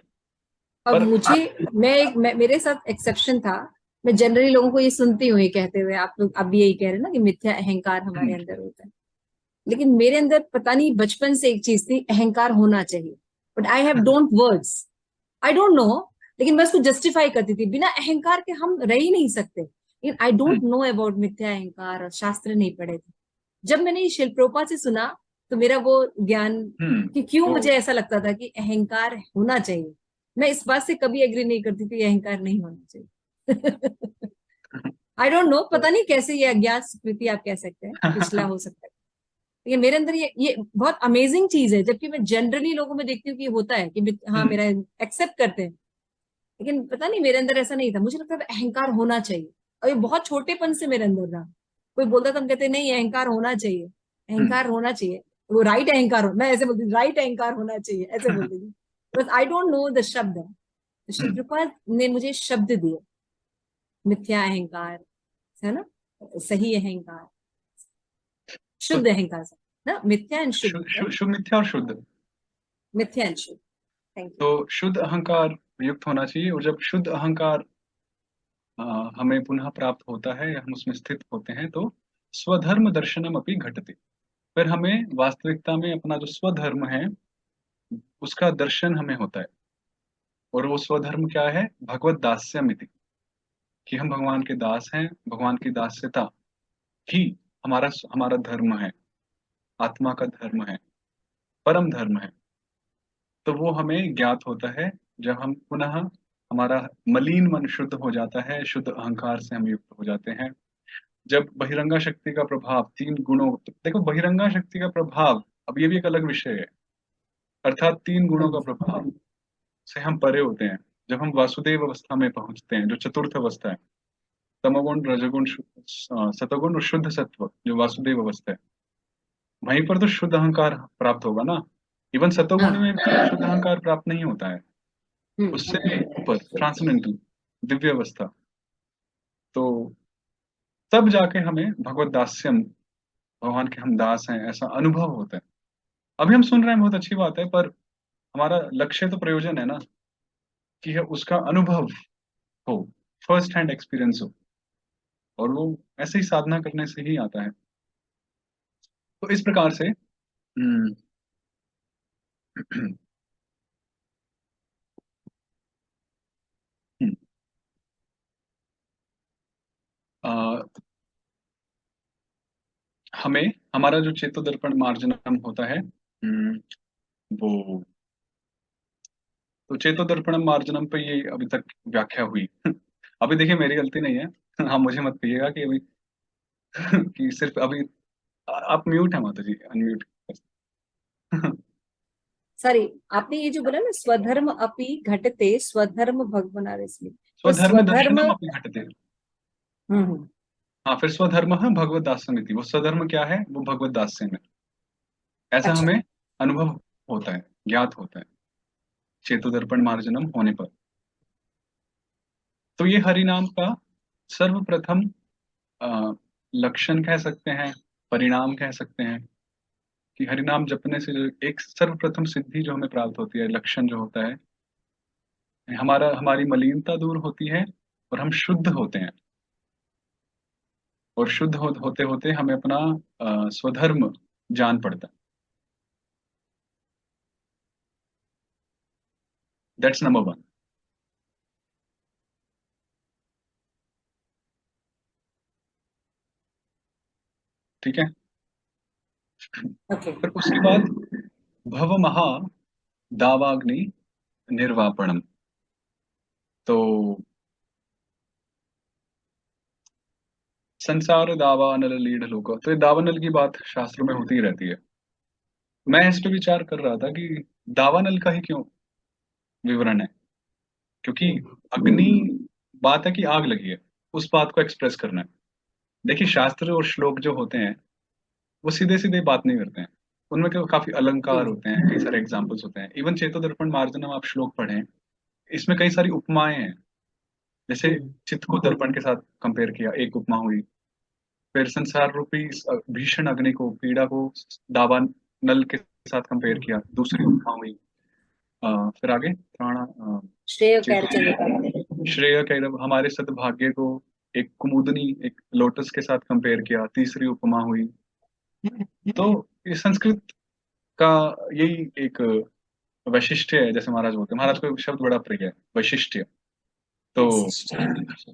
और पर मेरे साथ एक्सेप्शन था। मैं जनरली लोगों को ये सुनती हूँ ये कहते हुए, आप लोग अब भी यही कह रहे हैं ना कि मिथ्या अहंकार हमारे हम्म, अंदर होता है। लेकिन मेरे अंदर पता नहीं बचपन से एक चीज थी, अहंकार होना चाहिए। But I have don't words, I don't know. लेकिन मैं उसको जस्टिफाई करती थी, बिना अहंकार के हम रह ही नहीं सकते। लेकिन I don't hmm, know about मिथ्या अहंकार, और शास्त्र नहीं पढ़े थे। जब मैंने ये शिल प्रोपा से सुना तो मेरा वो ज्ञान, कि क्यों वो मुझे ऐसा लगता था कि अहंकार होना चाहिए। मैं इस बात से कभी एग्री नहीं करती थी अहंकार नहीं होना चाहिए। आई डोंट नो, तो पता नहीं कैसे ये अज्ञात स्मृति आप कह सकते हैं, पिछला हो सकता है। ये मेरे अंदर ये बहुत अमेजिंग चीज है, जबकि मैं जनरली लोगों में देखती हूँ कि ये होता है कि हाँ हम्म, मेरा एक्सेप्ट करते हैं। लेकिन पता नहीं मेरे अंदर ऐसा नहीं था, मुझे लगता था अहंकार होना चाहिए। और ये बहुत छोटेपन से मेरे अंदर था। कोई बोलता था, हम कहते नहीं अहंकार होना चाहिए, हम्म, अहंकार होना चाहिए। वो राइट अहंकार हो, मैं ऐसे बोलती राइट अहंकार होना चाहिए, ऐसे बोलती थी। बस आई डोंट नो द शब्द है, तो शिव हम्म। प्रभुपाद ने मुझे शब्द दिए, मिथ्या अहंकार, है ना, सही अहंकार, तो शुद्ध अहंकार, ना मिथ्या एंड शुद्ध, राइट, शुभ मिथ्या और शुद्ध। मिथ्या एंड शुद्ध। Thank you. तो शुद्ध अहंकार युक्त होना चाहिए, और जब शुद्ध अहंकार हमें पुनः प्राप्त होता है या हम उसमें स्थित होते हैं तो स्वधर्म दर्शनम अपनी घटते। फिर हमें वास्तविकता में अपना जो स्वधर्म है उसका दर्शन हमें होता है। और वो स्वधर्म क्या है? भगवत दास्यमिति, कि हम भगवान के दास हैं, भगवान की दास्यता ही हमारा हमारा धर्म है, आत्मा का धर्म है, परम धर्म है। तो वो हमें ज्ञात होता है जब हम पुनः, हमारा मलिन मन शुद्ध हो जाता है, शुद्ध अहंकार से हम युक्त हो जाते हैं। जब बहिरंगा शक्ति का प्रभाव तीन गुणों, देखो बहिरंगा शक्ति का प्रभाव, अब ये भी एक अलग विषय है, अर्थात तीन गुणों का प्रभाव से हम परे होते हैं। जब हम वासुदेव अवस्था में पहुंचते हैं, जो चतुर्थ अवस्था है, तमोगुण, रजोगुण, सतोगुण और शुद्ध सत्व, जो वासुदेव अवस्था है, वहीं पर तो शुद्ध अहंकार प्राप्त होगा ना। इवन सतोगुण हाँ। में भी शुद्ध अहंकार प्राप्त नहीं होता है, उससे भी ऊपर ट्रांसेंडेंटल, दिव्य अवस्था। तो तब जाके हमें भगवत दास्यम, भगवान के हम दास हैं ऐसा अनुभव होता है। अभी हम सुन रहे हैं, बहुत अच्छी बात है, पर हमारा लक्ष्य तो प्रयोजन है ना, कि है उसका अनुभव हो, फर्स्ट हैंड एक्सपीरियंस हो। और वो ऐसे ही साधना करने से ही आता है। तो इस प्रकार से हम्म, आ, हमें हमारा जो चेतो दर्पण मार्जनम होता है, वो, तो चेतो दर्पणम मार्जनम पे ये अभी तक व्याख्या हुई। अभी देखिए मेरी गलती नहीं है, हाँ, मुझे मत कहिएगा कि अभी कि सिर्फ अभी आप म्यूट है माता जी, अनम्यूट। सॉरी, आपने ये जो बोला ना, स्वधर्म अपि घटते स्वधर्म भगवनारस्मि, तो स्वधर्म स्वधर्म। दर्शनम अपनी घटते। हम्म। हाँ, फिर स्वधर्म है भगवत दास्यमिति, वो स्वधर्म क्या है, वो भगवत दास्य में, ऐसा अच्छा। हमें अनुभव होता है, ज्ञात होता है चेतोदर्पण मार्जनम होने पर। तो ये हरि नाम का सर्वप्रथम अ, लक्षण कह सकते हैं, परिणाम कह सकते हैं, कि हरि नाम जपने से जो एक सर्वप्रथम सिद्धि जो हमें प्राप्त होती है, लक्षण जो होता है, हमारी मलिनता दूर होती है और हम शुद्ध होते हैं। और शुद्ध होते होते हमें अपना स्वधर्म जान पड़ता है। That's number one. ठीक है। ओके। फिर उसके बाद भव महा दावाग्नि निर्वापणम। तो संसार दावानल लीढ़ लोक, तो ये दावानल की बात शास्त्रों में होती ही रहती है। मैं इस पे विचार कर रहा था कि दावानल का ही क्यों विवरण है, क्योंकि अग्नि, बात है कि आग लगी है, उस बात को एक्सप्रेस करना है। देखिए, शास्त्र और श्लोक जो होते हैं वो सीधे सीधे बात नहीं करते हैं, उनमें काफी अलंकार हम्म। होते हैं, कई सारे एग्जाम्पल्स होते हैं। इवन चेतो दर्पण मार्जनम आप श्लोक पढ़ें, इसमें कई सारी उपमाएं हैं। जैसे हम्म। चित्त को दर्पण के साथ कंपेयर किया, एक उपमा हुई। फिर संसार रूपी इस भीषण अग्नि को, पीड़ा को दावा नल के साथ कंपेयर किया, दूसरी उपमा हुई। फिर आगे प्राणा श्रेय कैरचंद का। श्रेय कैरव, हमारे सद्भाग्य को एक कुमुदनी, एक लोटस के साथ कंपेयर किया, तीसरी उपमा हुई। तो ये संस्कृत का यही एक वैशिष्ट्य है। जैसे महाराज बोलते हैं, महाराज को एक शब्द बड़ा प्रिय है, वैशिष्ट्य। तो वैशिष्ट।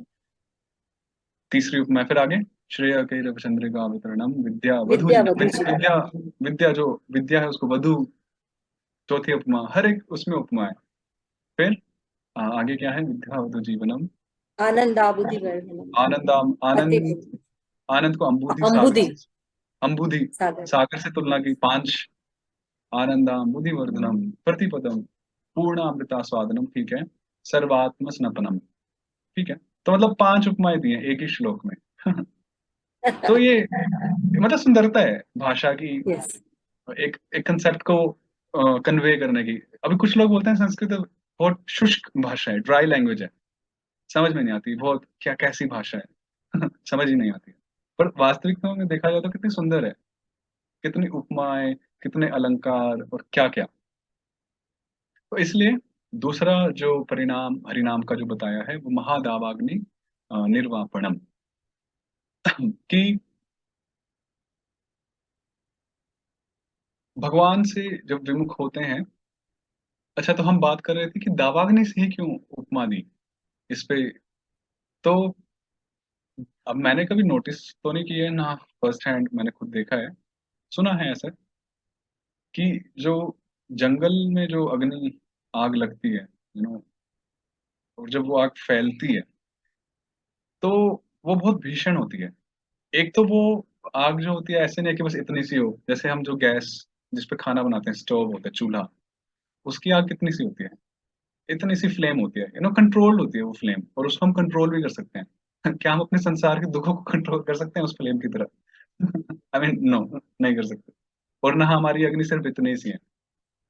तीसरी उपमा, फिर आगे श्रेय कैरव चंद्रिका वितरणम विद्या विद्या वधूरी, वधु जीवन। विद्या, विद्या जो विद्या है उसको वधु, चौथी उपमा, हर एक उसमें उपमा है। फिर आगे क्या है, विद्या वधु जीवनम, आनंदाबुधि वर्धनम। आनंद, अति आनंद, आनंद को अम्बुधि सागर अंबुधि से, अम्बुधि सागर। सागर से तुलना की, पांच, आनंदाम बुद्धि वर्धनम प्रतिपदम पूर्णामृता स्वादनम, ठीक है, सर्वात्म स्नपनम, ठीक है। तो मतलब पांच उपमाएं दी हैं एक ही श्लोक में। तो ये मतलब सुंदरता है भाषा की, यस। एक एक कंसेप्ट को कन्वे करने की। अभी कुछ लोग बोलते हैं संस्कृत बहुत शुष्क भाषा है, ड्राई लैंग्वेज है, समझ में नहीं आती, बहुत क्या कैसी भाषा है। समझ ही नहीं आती। पर वास्तविकता में देखा जाए तो कितनी सुंदर है, कितनी उपमाएं, कितने अलंकार और क्या क्या। तो इसलिए दूसरा जो परिणाम हरिनाम का जो बताया है वो महादावाग्नि निर्वापणम, कि भगवान से जब विमुख होते हैं। अच्छा, तो हम बात कर रहे थे कि दावाग्नि से ही क्यों उपमा दी इस पे। तो अब मैंने कभी नोटिस तो नहीं किया है ना, फर्स्ट हैंड मैंने खुद देखा है, सुना है ऐसा, कि जो जंगल में जो अग्नि, आग लगती है, और जब वो आग फैलती है तो वो बहुत भीषण होती है। एक तो वो आग जो होती है ऐसे नहीं है कि बस इतनी सी हो, जैसे हम जो गैस जिस पे खाना बनाते हैं, स्टोव होता है, चूल्हा, उसकी आग कितनी सी होती है, इतनी सी फ्लेम होती है, कंट्रोल्ड होती है वो फ्लेम, और उसको हम कंट्रोल भी कर सकते हैं। क्या हम अपने संसार के दुखों को कंट्रोल कर सकते हैं उस फ्लेम की तरह? आई मीन नो, नहीं कर सकते। और ना हमारी अग्नि सिर्फ इतनी सी है।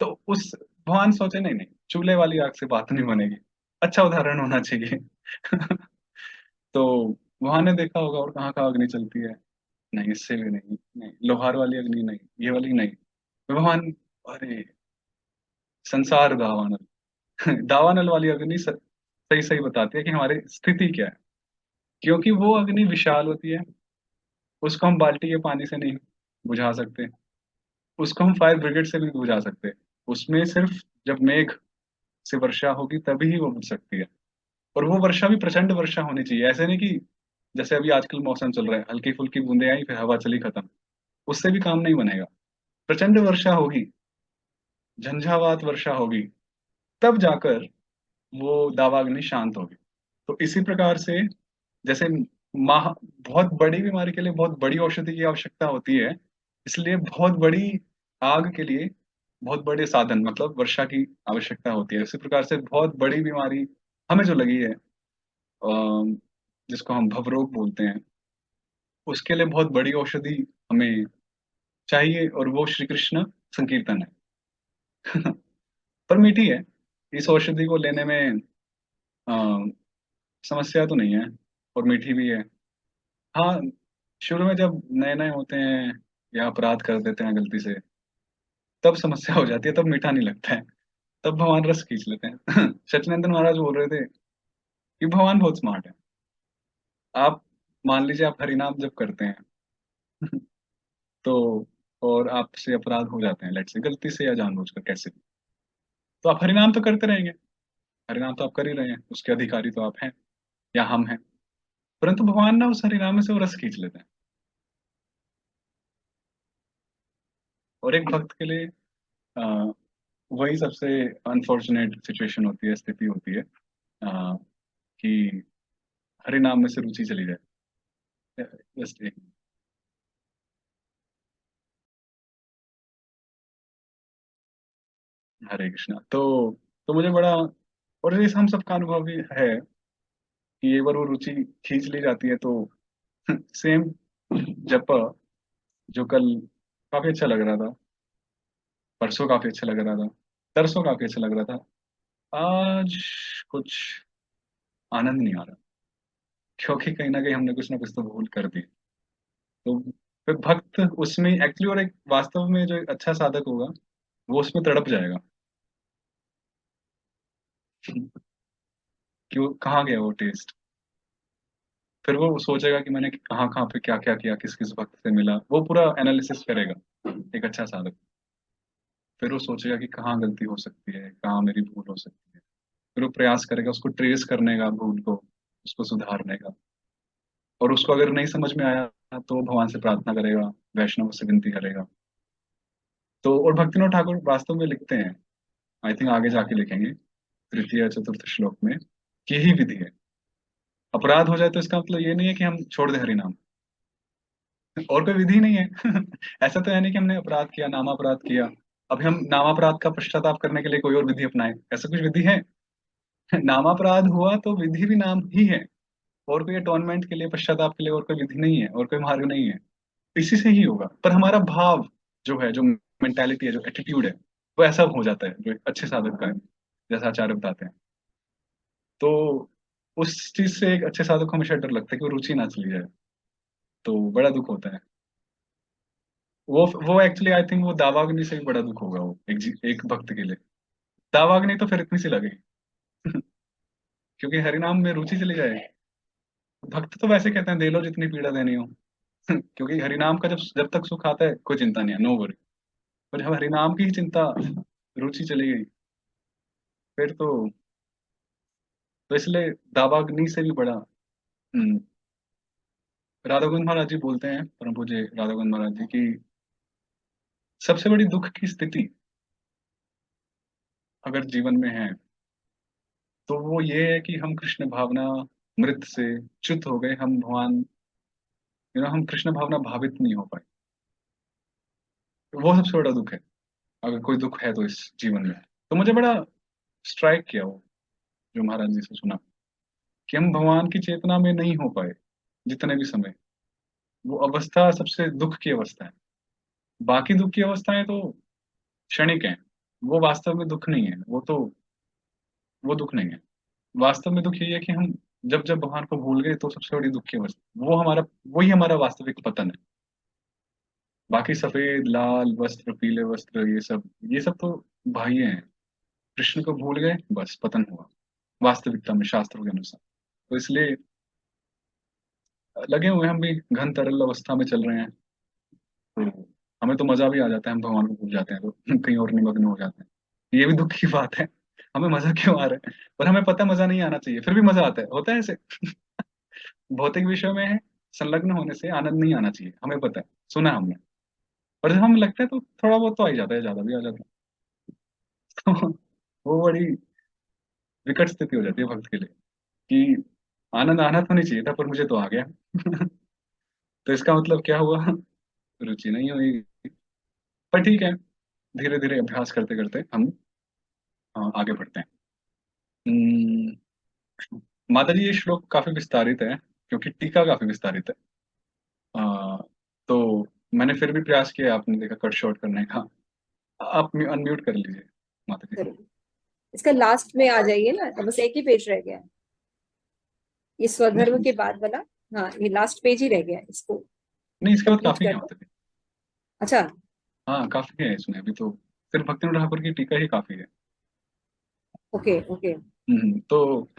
तो उस भगवान सोचे नहीं नहीं, चूल्हे वाली आग से बात नहीं बनेगी, अच्छा उदाहरण होना चाहिए। तो वहां ने देखा होगा, और कहाँ कहाँ अग्नि चलती है, नहीं इससे भी नहीं, नहीं लोहार वाली अग्नि नहीं, ये वाली नहीं, भगवान, अरे संसार दावानल। दावानल वाली अग्नि सही सही बताती है कि हमारी स्थिति क्या है। क्योंकि वो अग्नि विशाल होती है, उसको हम बाल्टी के पानी से नहीं बुझा सकते, उसको हम फायर ब्रिगेड से भी नहीं बुझा सकते। उसमें सिर्फ जब मेघ से वर्षा होगी तभी ही वो बुझ सकती है। और वो वर्षा भी प्रचंड वर्षा होनी चाहिए, ऐसे नहीं कि जैसे अभी आजकल मौसम चल रहा है, हल्की फुल्की बूंदे आई फिर हवा चली खत्म, उससे भी काम नहीं बनेगा। प्रचंड वर्षा होगी, झंझावात वर्षा होगी, तब जाकर वो दावाग्नि शांत होगी। तो इसी प्रकार से, जैसे महा बहुत बड़ी बीमारी के लिए बहुत बड़ी औषधि की आवश्यकता होती है। इसलिए बहुत बड़ी आग के लिए बहुत बड़े साधन मतलब वर्षा की आवश्यकता होती है। उसी प्रकार से बहुत बड़ी बीमारी हमें जो लगी है, जिसको हम भवरोग बोलते हैं, उसके लिए बहुत बड़ी औषधि हमें चाहिए, और वो श्री कृष्ण संकीर्तन है। पर मीठी है। इस औषधि को लेने में अ, समस्या तो नहीं है, और मीठी भी है। हाँ, शुरू में जब नए नए होते हैं या अपराध कर देते हैं गलती से, तब समस्या हो जाती है, तब मीठा नहीं लगता है। तब भगवान रस खींच लेते हैं। सचिनंदन महाराज बोल रहे थे कि भगवान बहुत स्मार्ट है। आप मान लीजिए आप हरिनाम जब करते हैं, तो और आपसे अपराध हो जाते हैं, लेट से गलती से या जानबूझकर कैसे भी, तो आप हरिनाम तो करते रहेंगे। हरिनाम तो आप कर ही रहे हैं, उसके अधिकारी तो आप हैं या हम हैं। परंतु भगवान ना उस हरिनाम में से वो रस खींच लेते हैं। और एक भक्त के लिए अ, वही सबसे अनफॉर्चुनेट सिचुएशन होती है, स्थिति होती है, कि हरे नाम में से रुचि चली जाए। जस्ट एक, हरे कृष्णा। तो मुझे बड़ा, और ये हम सबका अनुभव भी है कि एक बार वो रुचि खींच ली जाती है तो सेम जप जो कल काफी अच्छा लग रहा था, परसों काफी अच्छा लग रहा था, तरसों काफी अच्छा लग रहा था, आज कुछ आनंद नहीं आ रहा, क्योंकि कहीं ना कुछ तो भूल कर दी। तो फिर भक्त उसमें एक्चुअली, और एक वास्तव में जो एक अच्छा साधक होगा वो उसमें तड़प जाएगा कि वो कहाँ गया वो टेस्ट। फिर वो सोचेगा कि मैंने कहाँ कहाँ पे क्या क्या किया, किस किस भक्त से मिला, वो पूरा एनालिसिस करेगा एक अच्छा साधक। फिर वो सोचेगा कि कहाँ गलती हो सकती है, कहाँ मेरी भूल हो सकती है। फिर वो प्रयास करेगा उसको ट्रेस करने का, भूल को, उसको सुधारने का। और उसको अगर नहीं समझ में आया तो वो भगवान से प्रार्थना करेगा, वैष्णव से विनती करेगा। तो और भक्तिनाथ ठाकुर वास्तव में लिखते हैं, आई थिंक आगे जाके लिखेंगे तृतीय चतुर्थ श्लोक में, कि यही विधि है। अपराध हो जाए तो इसका मतलब ये नहीं है कि हम छोड़ दें हरि नाम, और कोई विधि नहीं है। ऐसा तो है नहीं कि हमने अपराध किया, नामापराध किया, अभी हम नामापराध का पश्चाताप करने के लिए कोई और विधि अपनाए, ऐसा कुछ विधि है? नामापराध हुआ तो विधि भी नाम ही है, और कोई अटोनमेंट के लिए, पश्चाताप के लिए और कोई विधि नहीं है, और कोई मार्ग नहीं है। इसी से ही होगा, पर हमारा भाव जो है, जो मेंटेलिटी है, जो एटीट्यूड है, वो ऐसा हो जाता है जो एक अच्छे साधक का है, जैसा आचार्य बताते हैं। तो उस चीज से एक अच्छे साधक को हमेशा डर लगता है कि वो रुचि ना चली जाए, तो बड़ा दुख होता है। वो एक्चुअली आई थिंक वो दावाग्नि से भी बड़ा दुख होगा वो एक भक्त के लिए। दावाग्नि तो फिर इतनी सी लगेगी। क्योंकि हरिनाम में रुचि चली जाए। भक्त तो वैसे कहते हैं दे लो जितनी पीड़ा देनी हो। क्योंकि हरिनाम का जब जब तक सुख आता है कोई चिंता नहीं है, नो वरी। पर जब हरिनाम की ही चिंता, रुचि चली गई, फिर तो इसलिए दावाग्नि से भी बड़ा। हम्म, राधा गोविंद महाराज जी बोलते हैं, परम पूज्य राधा गोविंद महाराज जी की सबसे बड़ी दुख की स्थिति अगर जीवन में है, तो वो ये है कि हम कृष्ण भावना मृत से च्युत हो गए, हम भगवान, हम कृष्ण भावना भावित नहीं हो पाए। तो वो सबसे बड़ा दुख है, अगर कोई दुख है तो इस जीवन में। तो मुझे बड़ा स्ट्राइक किया वो, जो महाराज जी से सुना, कि हम भगवान की चेतना में नहीं हो पाए जितने भी समय। वो अवस्था सबसे दुख की अवस्था है। बाकी दुख की अवस्थाएं तो क्षणिक हैं, वो वास्तव में दुख नहीं है, वो दुख नहीं है। वास्तव में दुख यही है कि हम जब जब भगवान को भूल गए, तो सबसे बड़ी दुख की अवस्था वो हमारा, वही हमारा वास्तविक पतन है। बाकी सफेद लाल वस्त्र, पीले वस्त्र, ये सब तो बाह्य हैं। कृष्ण को भूल गए, बस पतन हुआ वास्तविकता में, शास्त्रों के अनुसार। तो इसलिए लगे हुए हैं हम भी, घन तरल अवस्था में चल रहे हैं। तो हमें तो मजा भी आ जाता है, हम भगवान को भूल जाते हैं तो कहीं और निमग्न हो जाते हैं। ये भी दुख की बात है। हमें मजा क्यों आ रहा है, पर हमें पता है मजा नहीं आना चाहिए, फिर भी मजा आता है, होता है ऐसे। भौतिक विषयों में संलग्न होने से आनंद नहीं आना चाहिए, हमें पता है, सुना है हमने। पर जब हमें लगता है तो थोड़ा बहुत तो आ ही जाता है, ज्यादा भी आ जाता है। तो वो बड़ी विकट स्थिति हो जाती है भक्त के लिए, कि आनंद आना तो नहीं चाहिए था, पर मुझे तो आ गया। तो इसका मतलब क्या हुआ? रुचि नहीं हुई। पर ठीक है, धीरे धीरे अभ्यास करते करते हम आगे बढ़ते हैं। हम्म, माता जी, ये श्लोक काफी विस्तारित है, क्योंकि टीका काफी विस्तारित है। आ, तो मैंने फिर भी प्रयास किया, आपने देखा, कट शॉर्ट करने का। आप अनम्यूट कर लीजिए माता जी। जरूर। इसका लास्ट में आ जाइए ना, तो बस एक ही पेज रह गया है, ये स्वधर्म नहीं के बाद वाला। हाँ, ये लास्ट पेज ही रह गया है, इसको नहीं, इसके बाद कंप्लीट काफी है कर दो। माता जी। अच्छा। हाँ, काफी है इसमें, अभी तो सिर्फ भक्तिनाथ ठाकुर की टीका ही काफी है। Okay okay. तो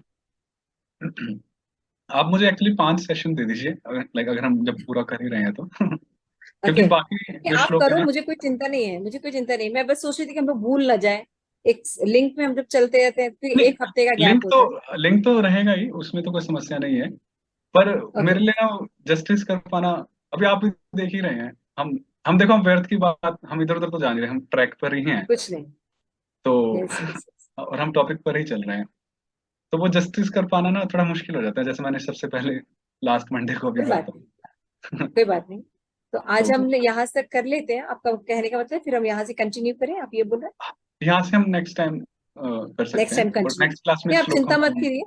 आप मुझे एक्चुअली 5 सेशन दे दीजिए, लाइक अगर हम जब पूरा कर ही रहे हैं तो। क्योंकि ओके, बाकी जो आप श्लोक है करो, ना। मुझे कोई चिंता नहीं है, मुझे कोई चिंता नहीं, मैं बस सोच रही थी कि हम लोग भूल ना जाए। एक लिंक में हम जब चलते रहते हैं, क्योंकि नहीं, एक हफ्ते का गैप लिंक होता है। तो लिंक तो रहेगा ही, उसमें तो कोई समस्या नहीं है। पर ओके। मेरे लिए ना जस्टिस कर पाना, अभी आप भी देख ही रहे हैं। हम देखो, हम व्यर्थ की बात, हम इधर उधर तो जान रहे हैं, हम ट्रैक पर ही हैं। कुछ नहीं। तो यस यस। और हम टॉपिक पर ही चल रहे हैं। तो वो जस्टिस कर पाना ना थोड़ा मुश्किल हो जाता है, जैसे मैंने सबसे पहले लास्ट मंडे को भी कोई कहा बात था। नहीं, कोई बात नहीं। तो आज तो हम यहाँ तक कर लेते हैं, आपका कहने का मतलब फिर हम यहाँ से कंटिन्यू करें, आप ये बोल रहे हैं? यहाँ से हम नेक्स्ट टाइम कर सकते नेक्स्ट हैं, टाइम और कंटिन्यू। नेक्स्ट क्लास में नहीं, आप श्लोक चिंता मत हम कीजिए,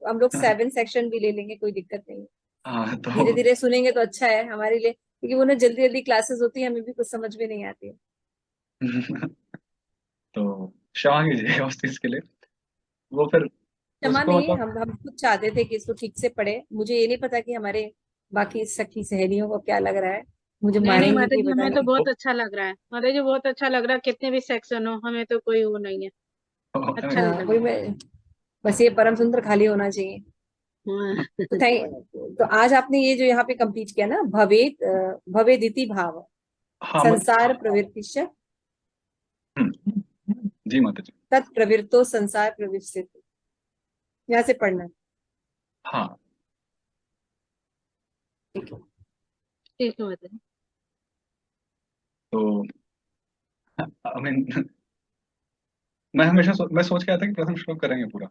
हम लोग 7 सेक्शन भी ले लेंगे, कोई दिक्कत नहीं है। हाँ धीरे तो धीरे सुनेंगे तो अच्छा है हमारे लिए, क्योंकि वो ना जल्दी जल्दी क्लासेस होती है, हमें भी कुछ समझ में नहीं आती है। तो क्षमा कीजिएगा उस चीज के लिए। वो फिर क्षमा उसको नहीं, मतलब हम खुद चाहते थे कि इसको ठीक से पढ़े, मुझे ये नहीं पता कि हमारे बाकी सखी सहेलियों को क्या लग रहा है, मुझे नहीं नहीं मारेंगी माता कि जी, पता हमें तो नहीं। बहुत अच्छा लग रहा है, माता जी बहुत अच्छा लग रहा है, कितने भी सेक्शन हो हमें तो कोई वो नहीं है, अच्छा वो, लग वही मैं, बस ये परम सुंदर खाली होना चाहिए। रहा है। तो थैंक, तो आज आपने ये जो यहाँ पे कंप्लीट किया ना, भवेदिति भाव हाँ संसार हाँ। प्रवृत्तिश्च जी माता जी। तत्प्रवृत्तो संसार प्रवृत्ति, यहाँ से पढ़ना है। हाँ। ठीक है। ठीक है माता जी। तो आई मीन, मैं हमेशा मैं सोच के आया था कि प्रथम श्लोक करेंगे पूरा।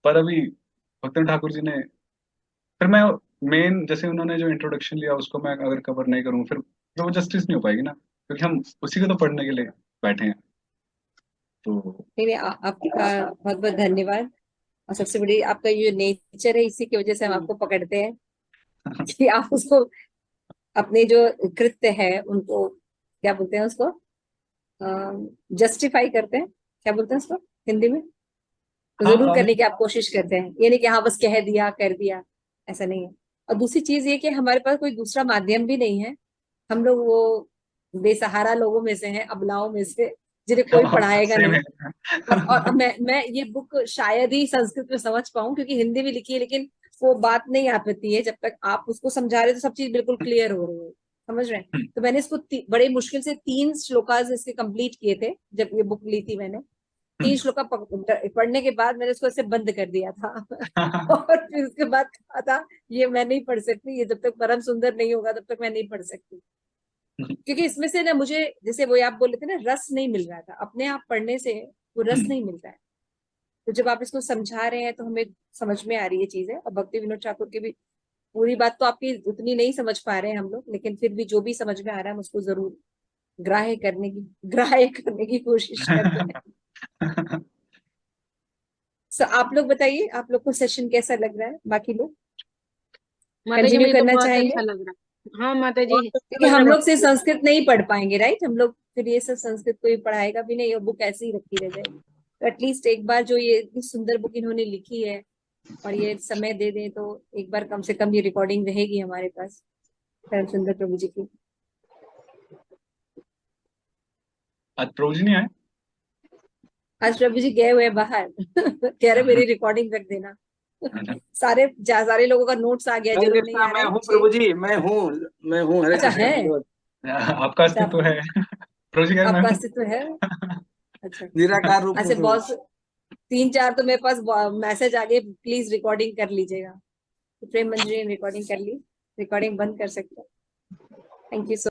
पर अभी भक्तन ठाकुर जी ने, फिर मैं मेन जैसे उन्होंने जो इंट्रोडक्शन लिया उसको मैं अगर कवर नहीं करूँ, फिर वो जस्टिस नहीं हो पाएगी ना, क्योंकि हम उसी को तो पढ़ने के लिए बैठे हैं। तो नहीं नहीं, आपका बहुत बहुत धन्यवाद। और सबसे बड़ी आपका ये नेचर है, इसी की वजह से हम आपको पकड़ते हैं कि आप उसको, अपने जो कृत्य है उनको, क्या बोलते हैं उसको, जस्टिफाई करते हैं, क्या बोलते हैं उसको हिंदी में, तो हाँ, जरूर करने की आप कोशिश करते हैं, ये नहीं कि हाँ बस कह दिया कर दिया, ऐसा नहीं है। और दूसरी चीज ये कि हमारे पास कोई दूसरा माध्यम भी नहीं है, हम लोग वो बेसहारा लोगों में से हैं, अबलाओं में से, जिन्हें कोई पढ़ाएगा सेम नहीं। है। और मैं ये बुक शायद ही संस्कृत में समझ पाऊं, क्योंकि हिंदी में लिखी है, लेकिन वो बात नहीं आ पाती है, जब तक आप उसको समझा रहे हो तो सब चीज बिल्कुल क्लियर हो रही है, समझ रहे हैं? तो मैंने इसको बड़े मुश्किल से 3 श्लोकाज इसके कंप्लीट किए थे, जब ये बुक ली थी मैंने। 3 श्लोका पढ़ने के बाद मैंने उसको ऐसे बंद कर दिया था। और फिर उसके बाद कहा था ये मैं नहीं पढ़ सकती, ये जब तक परम सुंदर नहीं होगा तब तक मैं नहीं पढ़ सकती, क्योंकि इसमें से ना मुझे, जैसे वो आप बोले थे ना, रस नहीं मिल रहा था, अपने आप पढ़ने से वो रस नहीं मिलता है। तो जब आप इसको समझा रहे हैं तो हमें समझ में आ रही है चीजें। और भक्ति विनोद ठाकुर की भी पूरी बात तो आपकी उतनी नहीं समझ पा रहे हैं हम लोग, लेकिन फिर भी जो भी समझ में आ रहा है हम उसको जरूर ग्राह्य करने की कोशिश करते हैं। सो आप लोग बताइए, आप लोग को सेशन कैसा लग रहा है, बाकी लोग माता जी कंटिन्यू मुझे तो करना बहुत चाहेंगे? अच्छा लग रहा है, हाँ माता जी बहुत अच्छा क्योंकि लग रहा हम है लोग से भक्ति। संस्कृत नहीं पढ़ पाएंगे, राइट? हम लोग फिर ये सब संस्कृत कोई पढ़ाएगा भी नहीं, और बुक ऐसे ही रखी रह जाएगी। तो एटलीस्ट एक बार जो ये इतनी सुंदर बुक इन्होंने लिखी है और ये समय दे दें, तो एक बार कम से कम ये रिकॉर्डिंग रहेगी हमारे पास परम सुंदर प्रभु जी की। आज प्रभु जी नहीं आए। आज प्रभु जी गए हुए हैं बाहर। कह रहे मेरी रिकॉर्डिंग रख देना। सारे लोगों का नोट्स आ गया, नहीं जो लोग नहीं रिश्ता, आ मैं रहे हैं हूँ छह। प्रभु जी, मैं हूँ, हरे अच्छा कृष्ण है। धन्यवाद। आपका अच्छा, अस्तित्व है। प्रभु जी कह रहे मैं आपका हूँ। अस्तित्व है। अच्छा। निराकार रूप हूँ ऐसे प्रभु। बहुत 3-4 तो मेरे पास मैसेज आ गए, प्लीज रिकॉर्डिंग कर लीजिएगा। तो प्रेम मंजरी ने रिकॉर्डिंग कर ली, रिकॉर्डिंग बंद कर सकते हैं। Thank you so